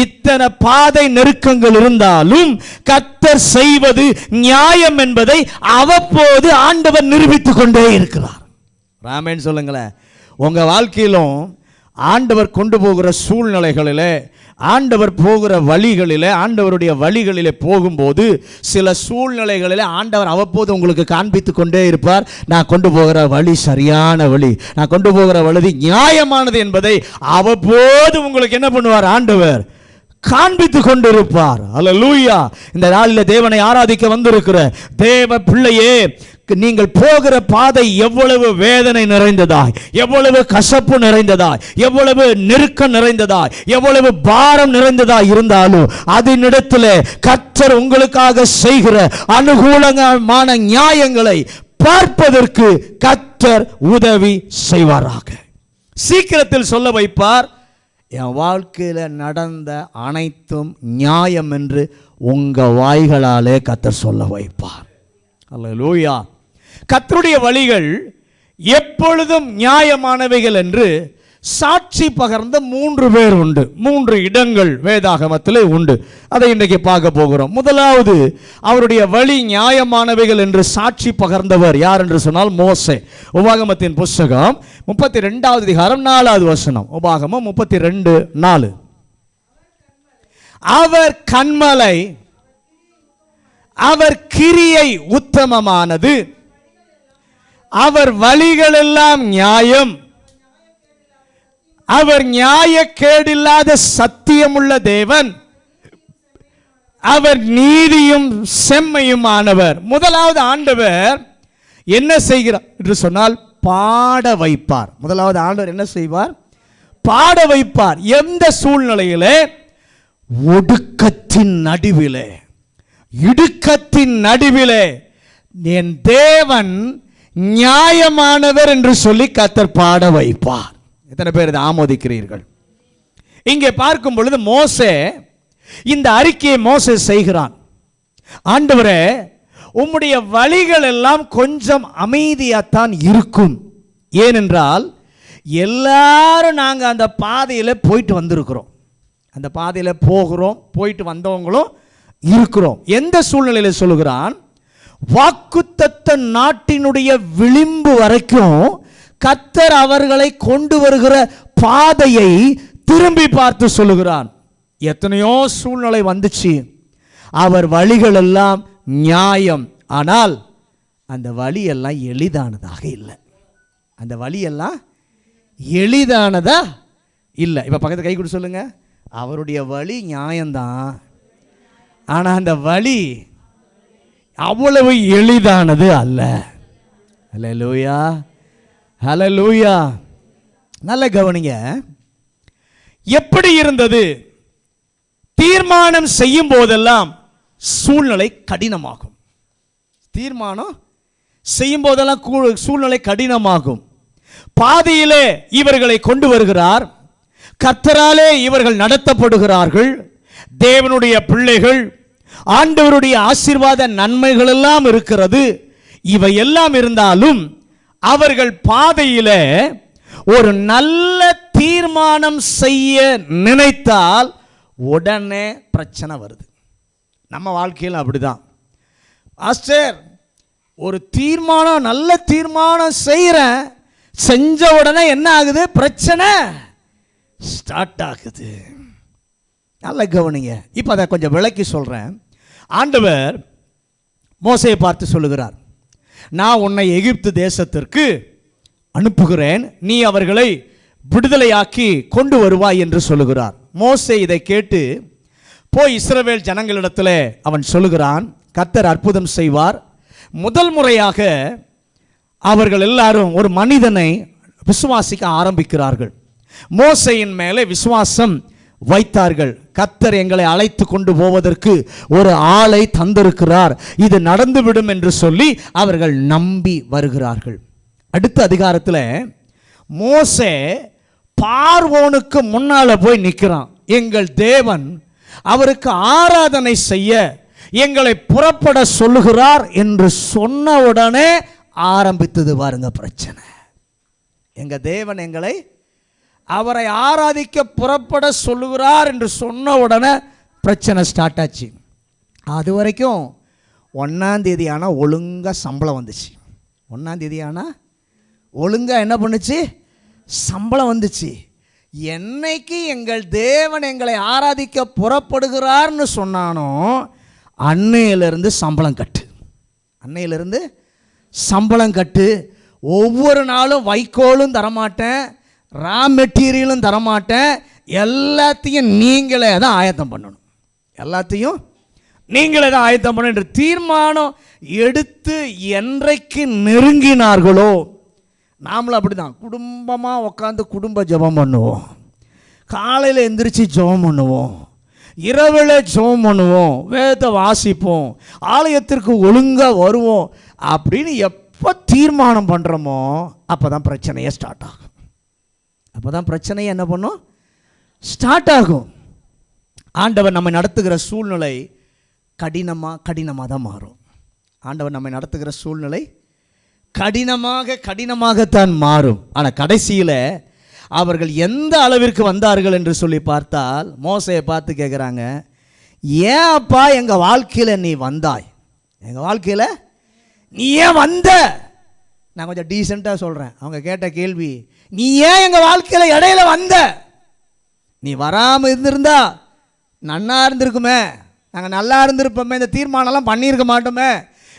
இத்தனை பாதை நெருக்கங்கள் இருந்தாலும் கர்த்தர் செய்வது நியாயம் என்பதை அவ்வப்போது ஆண்டவர் நிரூபித்துக் கொண்டே இருக்கிறார். ராமேன் சொல்லுங்களேன். உங்க வாழ்க்கையிலும் ஆண்டவர் கொண்டு போகிற சூழ்நிலைகளிலே, ஆண்டவர் போகிற வழிகளிலே, ஆண்டவருடைய வழிகளிலே போகும்போது சில சூழ்நிலைகளிலே ஆண்டவர் அவ்வப்போது உங்களுக்கு காண்பித்து கொண்டே இருப்பார். நான் கொண்டு போகிற வழி சரியான வழி, நான் கொண்டு போகிற வழி நியாயமானது என்பதை அவ்வப்போது உங்களுக்கு என்ன பண்ணுவார்? ஆண்டவர் காண்பித்து கொண்டிருப்பார். அல்லேலூயா. இந்த நாளில் தேவனை ஆராதிக்க வந்திருக்கிற தேவ பிள்ளையே, நீங்கள் போகிற பாதை எவ்வளவு வேதனை நிறைந்ததாய், எவ்வளவு கசப்பு நிறைந்ததாய், எவ்வளவு நெருக்கம் நிறைந்ததாய், எவ்வளவு பாரம் நிறைந்ததாய் இருந்தாலும் அதனிடத்தில் கர்த்தர் உங்களுக்காக செய்கிற அனுகூலமான நியாயங்களை பார்ப்பதற்கு கர்த்தர் உதவி செய்வாராக. சீக்கிரத்தில் சொல்ல வைப்பார். என் வாழ்க்கையில் நடந்த அனைத்தும் நியாயம் என்று உங்க வாய்களாலே கர்த்தர் சொல்ல வைப்பார். அல்லேலூயா. கர்த்தருடைய வழிகள் எப்பொழுதும் நியாயமானவைகள் என்று சாட்சி பகர்ந்த 3 பேர் உண்டு. 3 இடங்கள் வேதாகமத்தில் உண்டு. அதை இன்றைக்கு பார்க்க போகிறோம். முதலாவது, அவருடைய வழி நியாயமானவைகள் என்று சாட்சி பகர்ந்தவர் யார் என்று சொன்னால் மோசே. உபாகமத்தின் புஸ்தகம் 32வது அதிகாரம் 4வது வசனம். உபாகமம் 32:4. அவர் கன்மலை, அவர் கிரியை உத்தமமானது, அவர் வழிகளெல்லாம் நியாயம், அவர் நியாயக்கேடில்லாத சத்தியமுள்ள தேவன், அவர் நீதியும் செம்மையுமானவர். முதலாவது ஆண்டவர் என்ன செய்கிறார் என்று சொன்னால் பாட வைப்பார். முதலாவது ஆண்டவர் என்ன செய்வார்? பாட வைப்பார். எந்த சூழ்நிலையிலே? ஒடுக்கத்தின் நடுவிலே, இடுக்கத்தின் நடுவிலே என் தேவன் நியாயமானவர் என்று சொல்லி கர்த்தர் பாட வைப்பார். எத்தனை பேர் இதை ஆமோதிக்கிறீர்கள்? இங்கே பார்க்கும் பொழுது மோசே இந்த அறிக்கையை மோசே செய்கிறான். ஆண்டவரே, உம்முடைய வழிகள் எல்லாம் கொஞ்சம் அமைதியாத்தான் இருக்கும். ஏனென்றால் எல்லாரும் நாங்கள் அந்த பாதையில் போயிட்டு வந்திருக்கிறோம், அந்த பாதையில் போகிறோம், போயிட்டு வந்தவங்களும் இருக்கிறோம். எந்த சூழ்நிலையில் சொல்லுகிறான்? வாக்குத்தத்த நாட்டினுடைய விளிம்பு வரைக்கும் கர்த்தர் அவர்களை கொண்டு வருகிற பாதையை திரும்பி பார்த்து சொல்லுகிறான். எத்தனையோ சூழ்நிலை வந்துச்சு, அவர் வழிகள் எல்லாம் நியாயம், ஆனால் அந்த வழியெல்லாம் எளிதானதாக இல்லை. அந்த வழியெல்லாம் எளிதானதா இல்லை. இப்போ பக்கத்து கை கொடுத்து சொல்லுங்க, அவருடைய வழி நியாயம்தான், ஆனால் அந்த வழி அவ்வளவு எளிதானது அல்ல. ஹல்லேலூயா, ஹல்லேலூயா. நல்ல கவனிங்க, எப்படி இருந்தது? தீர்மானம் செய்யும் போதெல்லாம் சூழ்நிலை கடினமாகும். தீர்மானம் செய்யும் போதெல்லாம் சூழ்நிலை கடினமாகும். பாதையிலே இவர்களை கொண்டு வருகிறார், கர்த்தராலே இவர்கள் நடத்தப்படுகிறார்கள், தேவனுடைய பிள்ளைகள், ஆண்டவருடைய ஆசீர்வாத நன்மைகள் எல்லாம் இருக்கிறது. இவை எல்லாம் இருந்தாலும் அவர்கள் பாதையிலே ஒரு நல்ல தீர்மானம் செய்ய நினைத்தால் உடனே பிரச்சனை வருது. நம்ம வாழ்க்கையில் அப்படிதான். பாஸ்டர், ஒரு தீர்மானம், நல்ல தீர்மானம் செய்கிறேன், செஞ்ச உடனே என்ன ஆகுது? பிரச்சனை ஸ்டார்ட் ஆகுது. நல்ல கவனிங்க. இப்போ அதை கொஞ்சம் விளக்கி சொல்கிறேன். ஆண்டவர் மோசேயை பார்த்து சொல்லுகிறார், நான் உன்னை எகிப்து தேசத்திற்கு அனுப்புகிறேன், நீ அவர்களை விடுதலையாக்கி கொண்டு வருவாய் என்று சொல்லுகிறார். மோசே இதை கேட்டு போய் இஸ்ரவேல் ஜனங்களிடத்தில் அவன் சொல்லுகிறான், கர்த்தர் அற்புதம் செய்வார். முதல் முறையாக அவர்கள் எல்லாரும் ஒரு மனிதனை விசுவாசிக்க ஆரம்பிக்கிறார்கள். மோசேயின் மேலே விசுவாசம் வைத்தார்கள். கர்த்தர் எங்களை அழைத்து கொண்டு போவதற்கு ஒரு ஆளை தந்திருக்கிறார், இது நடந்துவிடும் என்று சொல்லி அவர்கள் நம்பி வருகிறார்கள். அடுத்த அதிகாரத்தில் மோசே பார்வோனுக்கு முன்னால போய் நிற்கிறான். எங்கள் தேவன் அவருக்கு ஆராதனை செய்ய எங்களை புறப்பட சொல்லுகிறார் என்று சொன்ன உடனே ஆரம்பித்தது பாருங்க பிரச்சனை. எங்க தேவன் எங்களை அவரை ஆராதிக்க புறப்பட சொல்லுகிறார் என்று சொன்ன உடனே பிரச்சனை ஸ்டார்ட் ஆச்சு. அது வரைக்கும் 1ஆம் தேதி ஆனால் ஒழுங்காக சம்பளம் வந்துச்சு. 1ஆம் தேதி ஆனால் ஒழுங்காக என்ன பண்ணுச்சு? சம்பளம் வந்துச்சு. என்னைக்கு எங்கள் தேவன் எங்களை ஆராதிக்க புறப்படுகிறார்னு சொன்னானோ அன்னையிலிருந்து சம்பளம் கட்டு, அன்னையிலிருந்து சம்பளம் கட்டு. ஒவ்வொரு நாளும் வைக்கோலும் தரமாட்டேன், ரா மெட்டீரியலும் தரமாட்டேன், எல்லாத்தையும் நீங்களே தான் ஆயத்தம் பண்ணணும், எல்லாத்தையும் நீங்களே தான் ஆயத்தம் பண்ணணும் என்று தீர்மானம் எடுத்து என்றைக்கு நெருங்கினார்களோ, நாமளும் அப்படி தான் குடும்பமாக உட்காந்து குடும்ப ஜெபம் பண்ணுவோம், காலையில் எந்திரிச்சு ஜெபம் பண்ணுவோம், இரவில் ஜெபம் பண்ணுவோம், வேதத்தை வாசிப்போம், ஆலயத்திற்கு ஒழுங்காக வருவோம். அப்படின்னு எப்போ தீர்மானம் பண்ணுறோமோ அப்போ தான் பிரச்சனையே ஸ்டார்ட் ஆகும். அப்போ தான் பிரச்சனையே என்ன பண்ணும்? ஸ்டார்ட் ஆகும். ஆண்டவர் நம்மை நடத்துகிற சூழ்நிலை கடினமாக தான் மாறும். ஆண்டவர் நம்மை நடத்துகிற சூழ்நிலை கடினமாகத்தான் மாறும். ஆனால் கடைசியில் அவர்கள் எந்த அளவிற்கு வந்தார்கள் என்று சொல்லி பார்த்தால், மோசையை பார்த்து கேட்குறாங்க, ஏன் அப்பா எங்கள் வாழ்க்கையில் நீ வந்தாய்? எங்கள் வாழ்க்கையில் நீ ஏன் வந்த? நான் கொஞ்சம் டீசெண்டாக சொல்கிறேன். அவங்க கேட்ட கேள்வி, நீ ஏன் எங்கள் வாழ்க்கையில் இடையில வந்த? நீ வராமல் இருந்திருந்தா நன்னா இருந்திருக்குமே, நாங்கள் நல்லா இருந்திருப்போமே, இந்த தீர்மானம்லாம் பண்ணியிருக்க மாட்டோமே,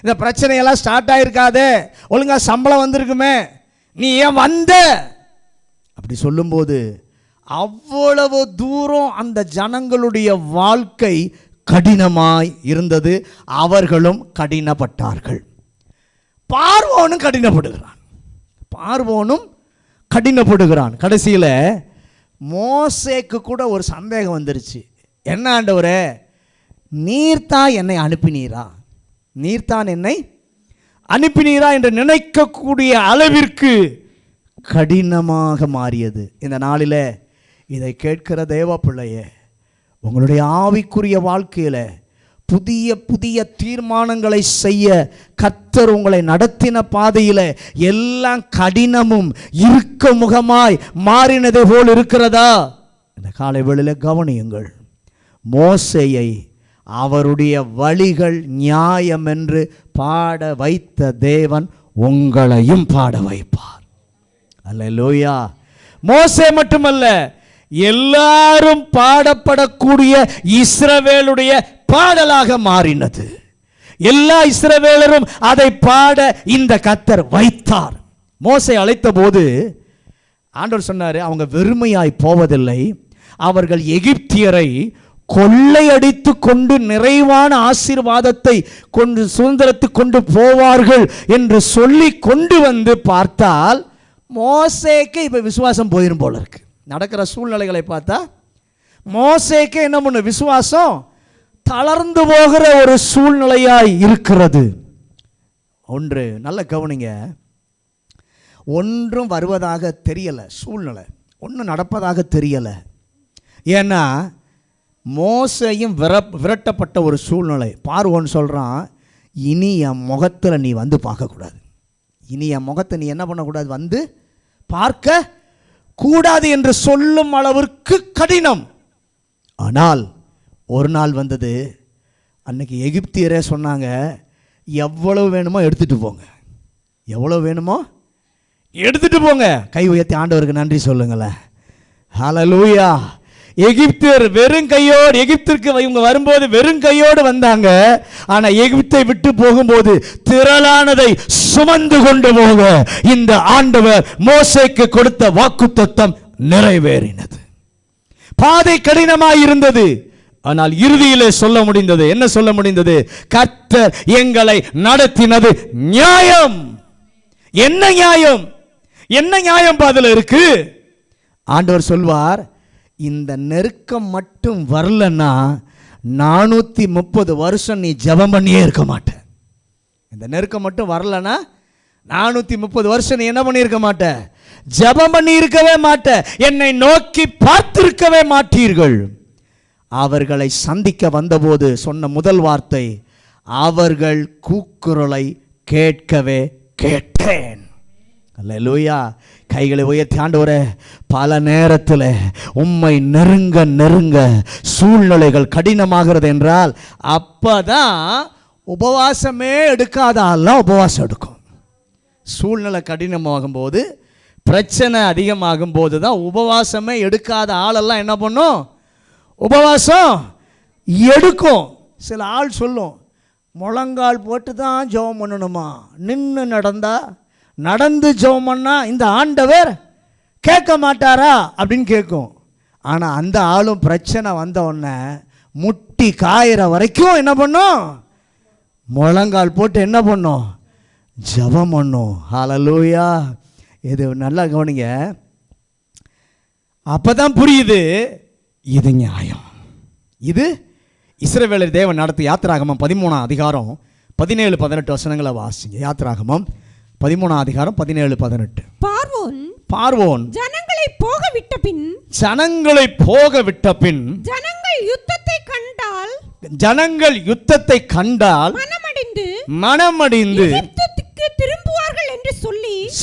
இந்த பிரச்சனையெல்லாம் ஸ்டார்ட் ஆகிருக்காதே, ஒழுங்காக சம்பளம் வந்திருக்குமே, நீ ஏன் வந்த? அப்படி சொல்லும்போது அவ்வளவு தூரம் அந்த ஜனங்களுடைய வாழ்க்கை கடினமாய் இருந்தது. அவர்களும் கடினப்பட்டார்கள். பார்வோனும் கடினப்படுகிறான். கடைசியில் மோசேக்கு கூட ஒரு சந்தேகம் வந்துருச்சு. என்ன ஆண்டவரே, நீர்தான் என்னை அனுப்பினீரா, நீர்தான் என்னை அனுப்பினீரா என்று நினைக்கக்கூடிய அளவிற்கு கடினமாக மாறியது. இந்த நாளில் இதை கேட்கிற தேவ பிள்ளையே, உங்களுடைய ஆவிக்குரிய வாழ்க்கையில் புதிய புதிய தீர்மானங்களை செய்ய கர்த்தர் உங்களை நடத்தின பாதையில் எல்லாம் கடினமும் இருக்க முகமாய் மாறினதை போல் இருக்கிறதா? இந்த காலை வேளையில் கவனியுங்கள். மோசேயை அவருடைய வழிகள் நியாயம் என்று பாட வைத்த தேவன் உங்களையும் பாட வைப்பார். அல்லேலூயா. மோசே மட்டுமல்ல, எல்லாரும் பாடப்படக்கூடிய இஸ்ரவேலுடைய பாடலாக மாறினது. எல்லா இஸ்ரவேலரும் அதை பாட இந்த கர்த்தர் வைத்தார். மோசே அழைத்த போது ஆண்டவர் சொன்னார், அவங்க வெறுமையாய் போவதில்லை, அவர்கள் எகிப்தியரை கொள்ளையடித்து கொண்டு நிறைவான ஆசீர்வாதத்தை கொண்டு சுதந்திரத்து கொண்டு போவார்கள் என்று சொல்லி கொண்டு வந்து பார்த்தால் மோசேக்கு இப்போ விசுவாசம் போயிரும் போல இருக்கு. நடக்கிற சூழ்நிலைகளை பார்த்தா மோசேக்கு என்ன பண்ண விசுவாசம் தளர்ந்து போகிற ஒரு சூழ்நிலையாய் இருக்கிறது. ஒன்று நல்ல கவனிங்க, ஒன்றும் வருவதாக தெரியலை, சூழ்நிலை ஒன்றும் நடப்பதாக தெரியலை. ஏன்னா மோசையும் விரட்டப்பட்ட ஒரு சூழ்நிலை. பார்வோன் சொல்கிறான், இனி என் முகத்தில் நீ வந்து பார்க்கக்கூடாது, இனி என் முகத்தை நீ என்ன பண்ணக்கூடாது, வந்து பார்க்க கூடாது என்று சொல்லும் அளவிற்கு கடினம். ஆனால் ஒரு நாள் வந்தது, அன்னைக்கு எகிப்தியரே சொன்னாங்க, எவ்வளவு வேணுமோ எடுத்துகிட்டு போங்க, எவ்வளோ வேணுமோ எடுத்துகிட்டு போங்க. கை உயர்த்தி ஆண்டவருக்கு நன்றி சொல்லுங்களேன். ஹல்லேலூயா. எகிப்தியர் வெறும் கையோடு, எகிப்திற்கு இவங்க வரும்போது வெறும் கையோடு வந்தாங்க. ஆனால் எகிப்தை விட்டு போகும்போது திரளானதை சுமந்து கொண்டு போக இந்த ஆண்டவர் மோசேக்கு கொடுத்த வாக்குத்தத்தம் நிறைவேறினது. பாதை கடினமாய் இருந்தது, ஆனால் இறுதியிலே சொல்ல முடிந்தது. என்ன சொல்ல முடிந்தது? கர்த்தர் எங்களை நடத்தினது நியாயம். என்ன நியாயம்? என்ன நியாயம் பாதல இருக்கு? ஆண்டவர் சொல்வார், இந்த நெருக்கம் மட்டும் வரலன்னா 430 வருஷம் நீ ஜெபம் பண்ணியே இருக்க மாட்ட. இந்த நெருக்கம் மட்டும் வரலன்னா 430 வருஷம் நீ என்ன பண்ணியிருக்க மாட்ட? ஜெபம் பண்ணி இருக்கவே மாட்ட. என்னை நோக்கி பார்த்திருக்கவே மாட்டீர்கள். அவர்களை சந்திக்க வந்தபோது சொன்ன முதல் வார்த்தை, அவர்கள் கூக்குரலை கேட்கவே கேட்டேன். அல்லேலூயா. கைகளை உயர்த்தி ஆண்டவரே, பல நேரத்தில் உம்மை நெருங்க நெருங்க சூழ்நிலைகள் கடினமாகிறது என்றால் அப்பதான் உபவாசமே எடுக்காத ஆள்லாம் உபவாசம் எடுக்கும். சூழ்நிலை கடினமாகும் போது, பிரச்சனை அதிகமாகும் போது தான் உபவாசமே எடுக்காத ஆளெல்லாம் என்ன பண்ணும்? உபவாசம் எடுக்கும். சில ஆள் சொல்லும், முழங்கால் போட்டு தான் ஜெபம் பண்ணணுமா, நின்று நடந்து ஜெபம் பண்ணா இந்த ஆண்டவர் கேட்க மாட்டாரா அப்படின்னு கேட்கும். ஆனால் அந்த ஆளும் பிரச்சனை வந்த உடனே முட்டி காயிற வரைக்கும் என்ன பண்ணும்? முழங்கால் போட்டு என்ன பண்ணும்? ஜெபம் பண்ணும். ஹல்லேலூயா. இது நல்லா கவனிங்க, அப்பதான் புரியுது இது நியாயம். இது இஸ்ரவேலர் தேவன் நடத்தி. யாத்திராகமம் 13 அதிகாரம் 17-18 வசனங்களை வாசிங்க. யாத்திராகமம் 13 அதிகாரம் 17-18. பார்வோன் ஜனங்களை போக விட்ட பின் ஜனங்கள் யுத்தத்தை கண்டால் மனமடிந்து எகிப்துக்கு திரும்புவார்கள் என்று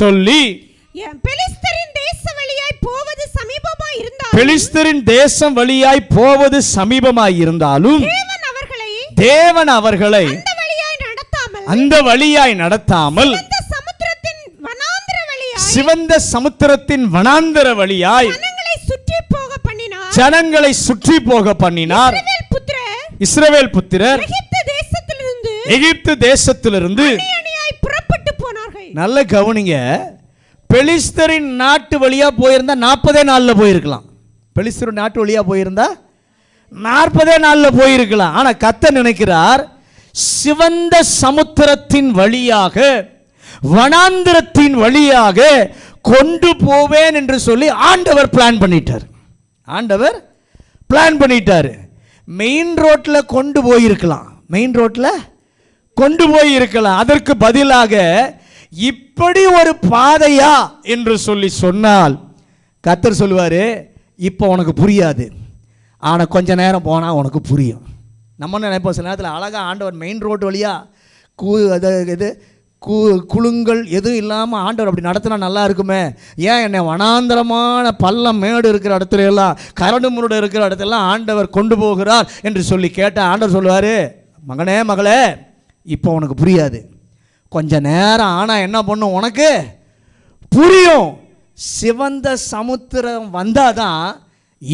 சொல்லி பெலிஸ்தரின் தேசம் வழியாய் போவது சமீபமாய் இருந்தாலும் தேவன் அவர்களை அந்த வழியாய் நடத்தாமல் சிவந்த சமுத்திரத்தின் வனாந்தர வழியாய் ஜனங்களை சுற்றி போக பண்ணினார். இஸ்ரவேல் புத்திரர் எகிப்து தேசத்திலிருந்து புறப்பட்டு போனார்கள். நல்ல கவனிங்க, பெலிஸ்தரின் நாட்டு வழியா போயிருந்தா 40 நாள்ல போயிருக்கலாம். பெலிஸ்தரின் நாட்டு வழியா போயிருந்தா 40 நாள்ல போயிருக்கலாம். ஆனா கர்த்தர் நினைக்கிறார், சிவந்த சமுத்திரத்தின் வழியாக வனாந்திரத்தின் வழியாக கொண்டு போவேன் என்று சொல்லி ஆண்டவர் பிளான் பண்ணிட்டார். ஆண்டவர் பிளான் பண்ணிட்டார். மெயின் ரோட்ல கொண்டு போயிருக்கலாம். அதற்கு பதிலாக இப்படி ஒரு பாதையா என்று சொல்லி சொன்னால் கர்த்தர் சொல்லுவாரு, இப்போ உனக்கு புரியாது. ஆனால் கொஞ்ச நேரம் போனால் உனக்கு புரியும். நம்ம நினைப்போம் சில நேரத்தில் அழகாக ஆண்டவர் மெயின் ரோடு வழியாக குழுங்கள் எதுவும் இல்லாமல் ஆண்டவர் அப்படி நடத்தினா நல்லா இருக்குமே, ஏன் என்னை வனாந்தரமான பள்ளம் மேடு இருக்கிற இடத்துல எல்லாம் கரடு முருடு இருக்கிற இடத்துலலாம் ஆண்டவர் கொண்டு போகிறார் என்று சொல்லி கேட்டால் ஆண்டவர் சொல்லுவார், மகனே மகளே இப்போ உனக்கு புரியாது, கொஞ்ச நேரம் ஆனால் என்ன பண்ணும் உனக்கு புரியும். சிவந்த சமுத்திரம் வந்தால் தான்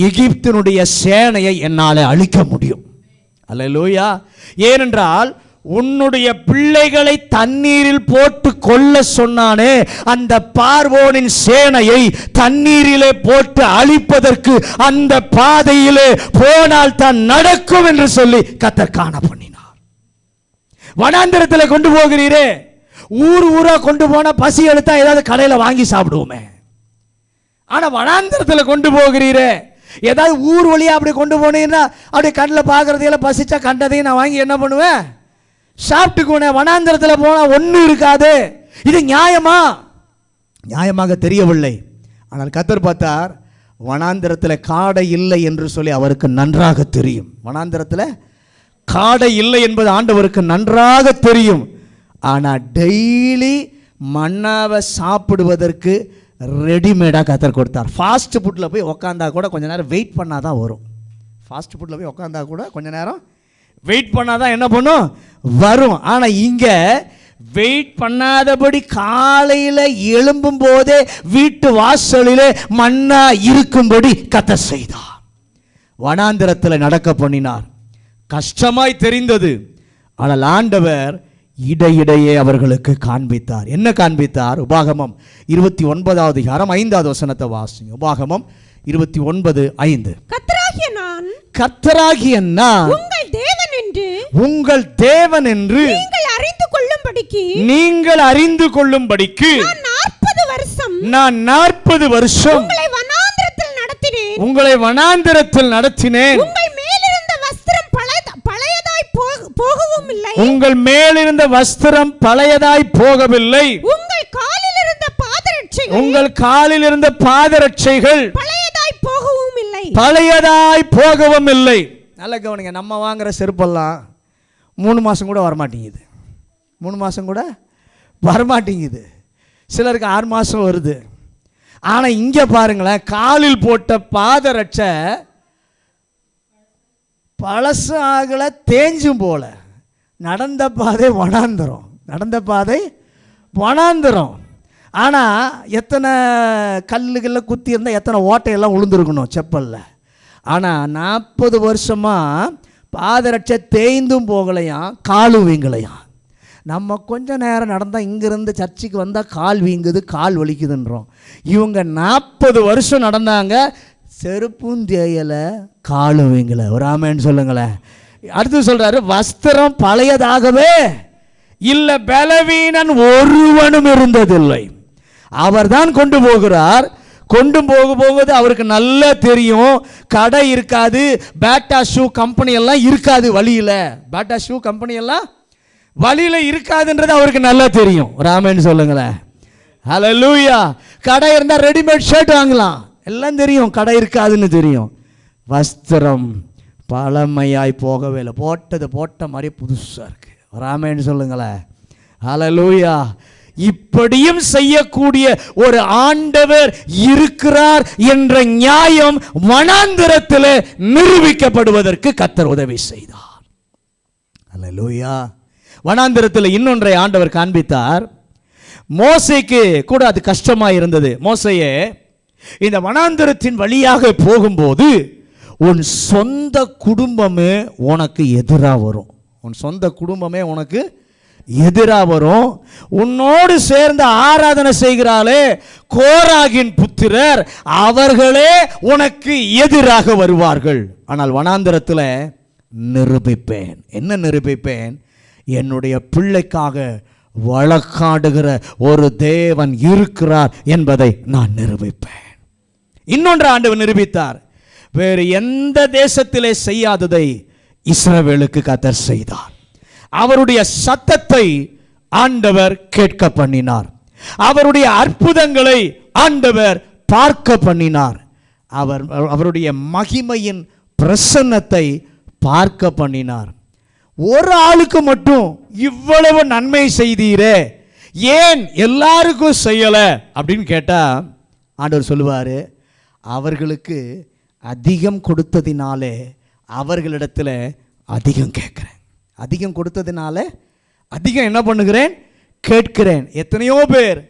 எகிப்தினுடைய சேனையை என்னால் அழிக்க முடியும். அல்லேலூயா. ஏனென்றால் உன்னுடைய பிள்ளைகளை தண்ணீரில் போட்டு கொல்ல சொன்னானே, அந்த பார்வோனின் சேனையை தண்ணீரிலே போட்டு அழிப்பதற்கு அந்த பாதையிலே போனால் தான் நடக்கும் என்று சொல்லி கர்த்தர் காண பண்ணினார். வனாந்திரத்தில் கொண்டு போகிறீரே, ஊரா கொண்டு போனா பசி எடுத்தா ஏதாவது கடையில் வாங்கி சாப்பிடுவோமே, ஆனா வனாந்திரத்தில் கொண்டு போகிறீரே, ஏதாவது ஊர் வழியா அப்படி கொண்டு போனீங்கன்னா அப்படியே கண்ணில் பார்க்கறதையெல்லாம் பசிச்சா கண்டதையும் நான் வாங்கி என்ன பண்ணுவேன், சாப்பிட்டுக்குவேன். வனாந்திரத்தில் போனால் ஒன்றும் இருக்காது. இது நியாயமா? நியாயமாக தெரியவில்லை. ஆனால் கர்த்தர் பார்த்தார், வனாந்திரத்தில் காடை இல்லை என்று சொல்லி அவருக்கு நன்றாக தெரியும். வனாந்திரத்தில் காடை இல்லை என்பது ஆண்டவருக்கு நன்றாக தெரியும். ஆனால் டெய்லி மன்னாவை சாப்பிடுவதற்கு ரெடிமேடாக கர்த்தர் கொடுத்தார். ஃபாஸ்ட் ஃபுட்டில் போய் உக்காந்தா கூட கொஞ்சம் நேரம் வெயிட் பண்ணால் தான் வரும். ஃபாஸ்ட் ஃபுட்டில் போய் உக்காந்தா கூட கொஞ்சம் நேரம் வெயிட் பண்ணால் தான் என்ன பண்ணும், வரும். ஆனால் இங்கே வெயிட் பண்ணாதபடி காலையில் எழும்பும் போதே வீட்டு வாசலிலே மன்னா இருக்கும்படி கர்த்தர் செய்தார். வனாந்திரத்தில் நடக்க பண்ணினார். கஷ்டமாய் தெரிந்தது. ஆனால் ஆண்டவர் இடையிடையே அவர்களுக்கு காண்பித்தார். என்ன காண்பித்தார்? உபாகமம் 29வது அதிகாரம் 5வது வசனத்தை வாசிங்க. உபாகமம் 29:5. கர்த்தராகிய நான் உங்கள் தேவன் என்று நீங்கள் அறிந்து கொள்ளும்படிக்கு நான் 40 வருஷம் உங்களை வனாந்திரத்தில் நடத்தினேன். உங்கள் மேலிருந்த வஸ்திரம் பழையதாய் போகவில்லை. உங்கள் காலில் இருந்த பாதரட்சைகள் பழையதாய் போகவும் இல்லை. நல்ல கவனிங்க, நம்ம வாங்குற செருப்பெல்லாம் 3 மாதம் கூட வரமாட்டேங்குது. 3 மாதம் கூட வரமாட்டேங்குது. சிலருக்கு 6 மாதம் வருது. ஆனால் இங்கே பாருங்களேன், காலில் போட்ட பாதரட்சை பழசு ஆகலை, தேஞ்சும் போல. நடந்த பாதை வனாந்தரம், நடந்த பாதை வனாந்தரம். ஆனால் எத்தனை கல்லுகளில் குத்தி இருந்தால் எத்தனை ஓட்டையெல்லாம் உளுந்துருக்கணும் செப்பலில். ஆனால் 40 வருஷமாக பாதரட்சை தேய்ந்தும் போகலையாம், காலும் வீங்கலையாம். நம்ம கொஞ்சம் நேரம் நடந்தால் இங்கேருந்து சர்ச்சுக்கு வந்தால் கால் வீங்குது, கால் வலிக்குதுன்றோம். இவங்க 40 வருஷம் நடந்தாங்க, செருப்பும் தேயலை, காலும் வீங்கலை. ஒரு ஆமேன்னு சொல்லுங்களேன். அடுத்து சொல்றாரு, வஸ்திரம் பழையதாகவே இல்லை, பலவீனன் ஒருவனும் இருந்ததில்லை. அவர் தான் கொண்டு போகிறார். கொண்டு போகும்போது அவருக்கு நல்லா தெரியும், கடை இருக்காது, பேட்டா ஷூ கம்பெனி எல்லாம் இருக்காது வழியில். பேட்டா ஷூ கம்பெனி எல்லாம் வழியில் இருக்காதுன்றது அவருக்கு நல்லா தெரியும். ஒரு ஆமேன்னு சொல்லுங்களேன். ஹல்லேலூயா. கடை இருந்தால் ரெடிமேட் ஷர்ட் வாங்கலாம், எல்லாம் தெரியும். கடை இருக்காதுன்னு தெரியும். வஸ்திரம் பழமையாய் போகவே இல்லை, போட்டது போட்ட மாதிரி புதுசாக இருக்கு. ராமேன்னு சொல்லுங்களேன். ஹல்லேலூயா. இப்படியும் செய்யக்கூடிய ஒரு ஆண்டவர் இருக்கிறார் என்ற நியாயம் வனாந்திரத்தில் நிரூபிக்கப்படுவதற்கு கர்த்தர் உதவி செய்தார். ஹல்லேலூயா. வனாந்திரத்தில் இன்னொன்றை ஆண்டவர் காண்பித்தார். மோசேக்கு கூட அது கஷ்டமாக இருந்தது. மோசேயே, இந்த வனாந்திரத்தின் வழியாக போகும்போது உன் சொந்த குடும்பமே உனக்கு எதிராக வரும். உன் சொந்த குடும்பமே உனக்கு எதிராக வரும். உன்னோடு சேர்ந்து ஆராதனை செய்கிறாளே கோராகின் புத்திரர், அவர்களே உனக்கு எதிராக வருவார்கள். ஆனால் வனாந்திரத்தில் நிரூபிப்பேன். என்ன நிரூபிப்பேன்? என்னுடைய பிள்ளைக்காக வழக்காடுகிற ஒரு தேவன் இருக்கிறார் என்பதை நான் நிரூபிப்பேன். இன்னொன்று ஆண்டவர் நிரூபித்தார். வேறு எந்த தேசத்திலே செய்யாததை இஸ்ரவேலுக்கு கர்த்தர் செய்தார். அவருடைய சத்தத்தை ஆண்டவர் கேட்க பண்ணினார். அவருடைய அற்புதங்களை ஆண்டவர் பார்க்க பண்ணினார். அவருடைய மகிமையின் பிரசன்னத்தை பார்க்க பண்ணினார். ஒரு ஆளுக்கு மட்டும் இவ்வளவு நன்மை செய்தீரே, ஏன் எல்லாருக்கும் செய்யலை அப்படின்னு கேட்டால் ஆண்டவர் சொல்லுவார், அவர்களுக்கு அதிகம் கொடுத்ததினாலே அவர்களிடத்தில் அதிகம் கேட்குறேன். அதிகம் கொடுத்ததினால அதிகம் என்ன பண்ணுகிறேன், கேட்கிறேன். எத்தனையோ பேர்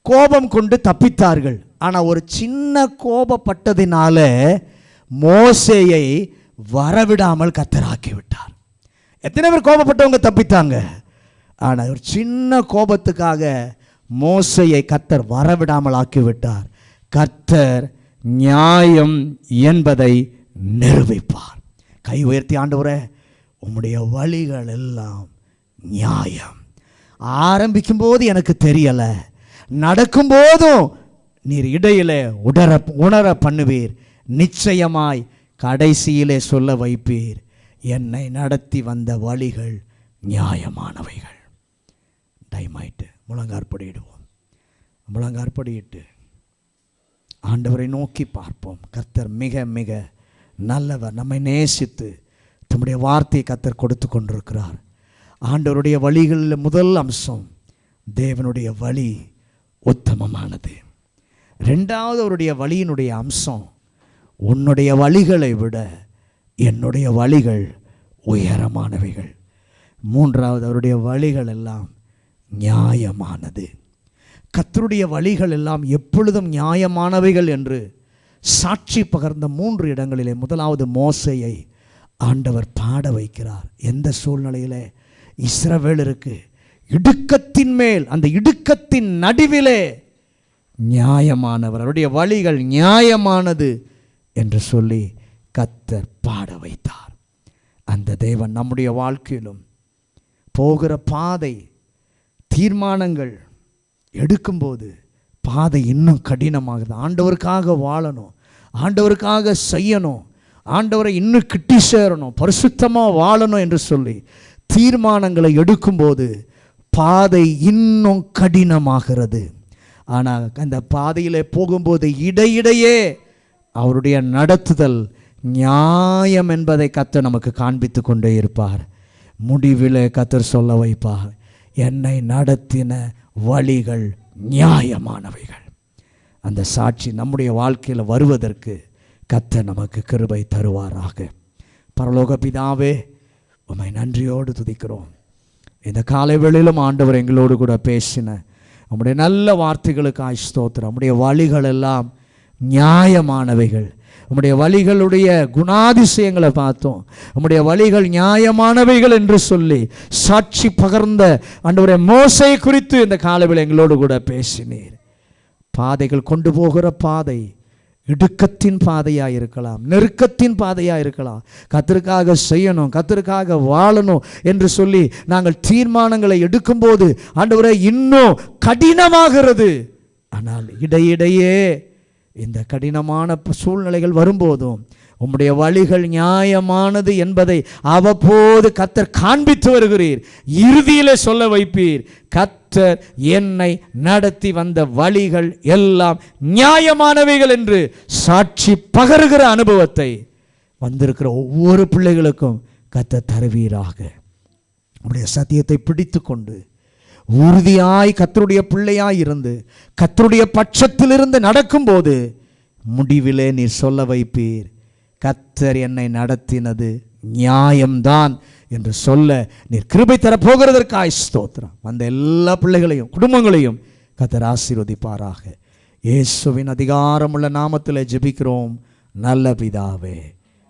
கோபம் கொண்டு தப்பித்தார்கள். ஆனால் ஒரு சின்ன கோபப்பட்டதினால மோசேயை வரவிடாமல் கர்த்தராக்கி விட்டார். எத்தனை பேர் கோபப்பட்டவங்க தப்பித்தாங்க. ஆனால் ஒரு சின்ன கோபத்துக்காக மோசேயை கர்த்தர் வரவிடாமல் ஆக்கிவிட்டார். கர்த்தர் நியாயம் என்பதை நிரூபிப்பார். கை உயர்த்தி, ஆண்டவரே உம்முடைய வழிகள் எல்லாம் நியாயம். ஆரம்பிக்கும்போது எனக்கு தெரியலை, நடக்கும்போதும் நீர் இடையிலே உணர பண்ணுவீர், நிச்சயமாய் கடைசியிலே சொல்ல வைப்பீர், என்னை நடத்தி வந்த வழிகள் நியாயமானவைகள். டைமாயிட்டு முழங்காற்படியிடுவோம். முழங்காற்படியிட்டு ஆண்டவரை நோக்கி பார்ப்போம். கர்த்தர் மிக மிக நல்லவர். நம்மை நேசித்து தம்முடைய வார்த்தையை கர்த்தர் கொடுத்து கொண்டிருக்கிறார். ஆண்டவருடைய வழிகளில் முதல் அம்சம், தேவனுடைய வழி உத்தமமானது. ரெண்டாவது, அவருடைய வழியினுடைய அம்சம், உன்னுடைய வழிகளை விட என்னுடைய வழிகள் உயரமானவைகள். மூன்றாவது, அவருடைய வழிகள் எல்லாம் நியாயமானது. கர்த்தருடைய வழிகள் எல்லாம் எப்பொழுதும் நியாயமானவைகள் என்று சாட்சி பகர்ந்த 3 இடங்களிலே முதலாவது மோசேயை ஆண்டவர் பாட வைக்கிறார். எந்த சூழ்நிலையிலே இஸ்ரவேலருக்கு இடுக்கத்தின் மேல், அந்த இடுக்கத்தின் நடுவிலே நியாயமானவர், அவருடைய வழிகள் நியாயமானது என்று சொல்லி கர்த்தர் பாட வைத்தார். அந்த தேவன் நம்முடைய வாழ்க்கையிலும் போகிற பாதை, தீர்மானங்கள் எடுக்கும்போது பாதை இன்னும் கடினமாகுது. ஆண்டவருக்காக வாழணும், ஆண்டவருக்காக செய்யணும், ஆண்டவரை இன்னும் கிட்டி சேரணும், பரிசுத்தமாக வாழணும் என்று சொல்லி தீர்மானங்களை எடுக்கும்போது பாதை இன்னும் கடினமாகிறது. ஆனால் அந்த பாதையில் போகும்போது இடையிடையே அவருடைய நடத்துதல் நியாயம் என்பதை கர்த்தர் நமக்கு காண்பித்து கொண்டே இருப்பார். முடிவில் கர்த்தர் சொல்ல வைப்பார், என்னை நடத்தின வழிகள் நியாயமானவைகள். அந்த சாட்சி நம்முடைய வாழ்க்கையில் வருவதற்கு கர்த்தர் நமக்கு கிருபை தருவாராக. பரலோக பிதாவே, உம்மை நன்றியோடு துதிக்கிறோம். இந்த காலை வேளையிலும் ஆண்டவர் எங்களோடு கூட பேசின நம்முடைய நல்ல வார்த்தைகளுக்காய் ஸ்தோத்திரம். நம்முடைய வழிகள் எல்லாம் நியாயமானவைகள். உம்முடைய வழிகளுடைய குணாதிசயங்களை பார்த்தோம். உம்முடைய வழிகள் நியாயமானவைகள் என்று சொல்லி சாட்சி பகர்ந்த ஆண்டவரே மோசே குறித்து இந்த காலையில் எங்களோடு கூட பேசினீர். பாதைகள் கொண்டு போகிற பாதை இடுக்கத்தின் பாதையாக இருக்கலாம், நெருக்கத்தின் பாதையாக இருக்கலாம். கர்த்தருக்காக செய்யணும், கர்த்தருக்காக வாழணும் என்று சொல்லி நாங்கள் தீர்மானங்களை எடுக்கும்போது ஆண்டவரே இன்னும் கடினமாகிறது. ஆனால் இடையிடையே இந்த கடினமான சூழ்நிலைகள் வரும்போதும் உம்முடைய வழிகள் நியாயமானது என்பதை அவ்வப்போது கர்த்தர் காண்பித்து வருகிறீர். இறுதியிலே சொல்ல வைப்பீர், கர்த்தர் என்னை நடத்தி வந்த வழிகள் எல்லாம் நியாயமானவைகள் என்று சாட்சி பகருகிற அனுபவத்தை வந்திருக்கிற ஒவ்வொரு பிள்ளைகளுக்கும் கர்த்தர் தருவீராக. உம்முடைய சத்தியத்தை பிடித்து கொண்டு உறுதியாய் கர்த்தருடைய பிள்ளையாய் இருந்து கர்த்தருடைய பட்சத்திலிருந்து நடக்கும்போது முடிவிலே நீர் சொல்ல வைப்பீர், கர்த்தர் என்னை நடத்தினது நியாயம்தான் என்று சொல்ல நீர் கிருபை தரப்போகிறதற்காய் ஸ்தோத்திரம். வந்த எல்லா பிள்ளைகளையும் குடும்பங்களையும் கர்த்தர் ஆசீர்வதிப்பாராக. இயேசுவின் அதிகாரமுள்ள நாமத்தில் ஜெபிக்கிறோம் நல்ல பிதாவே.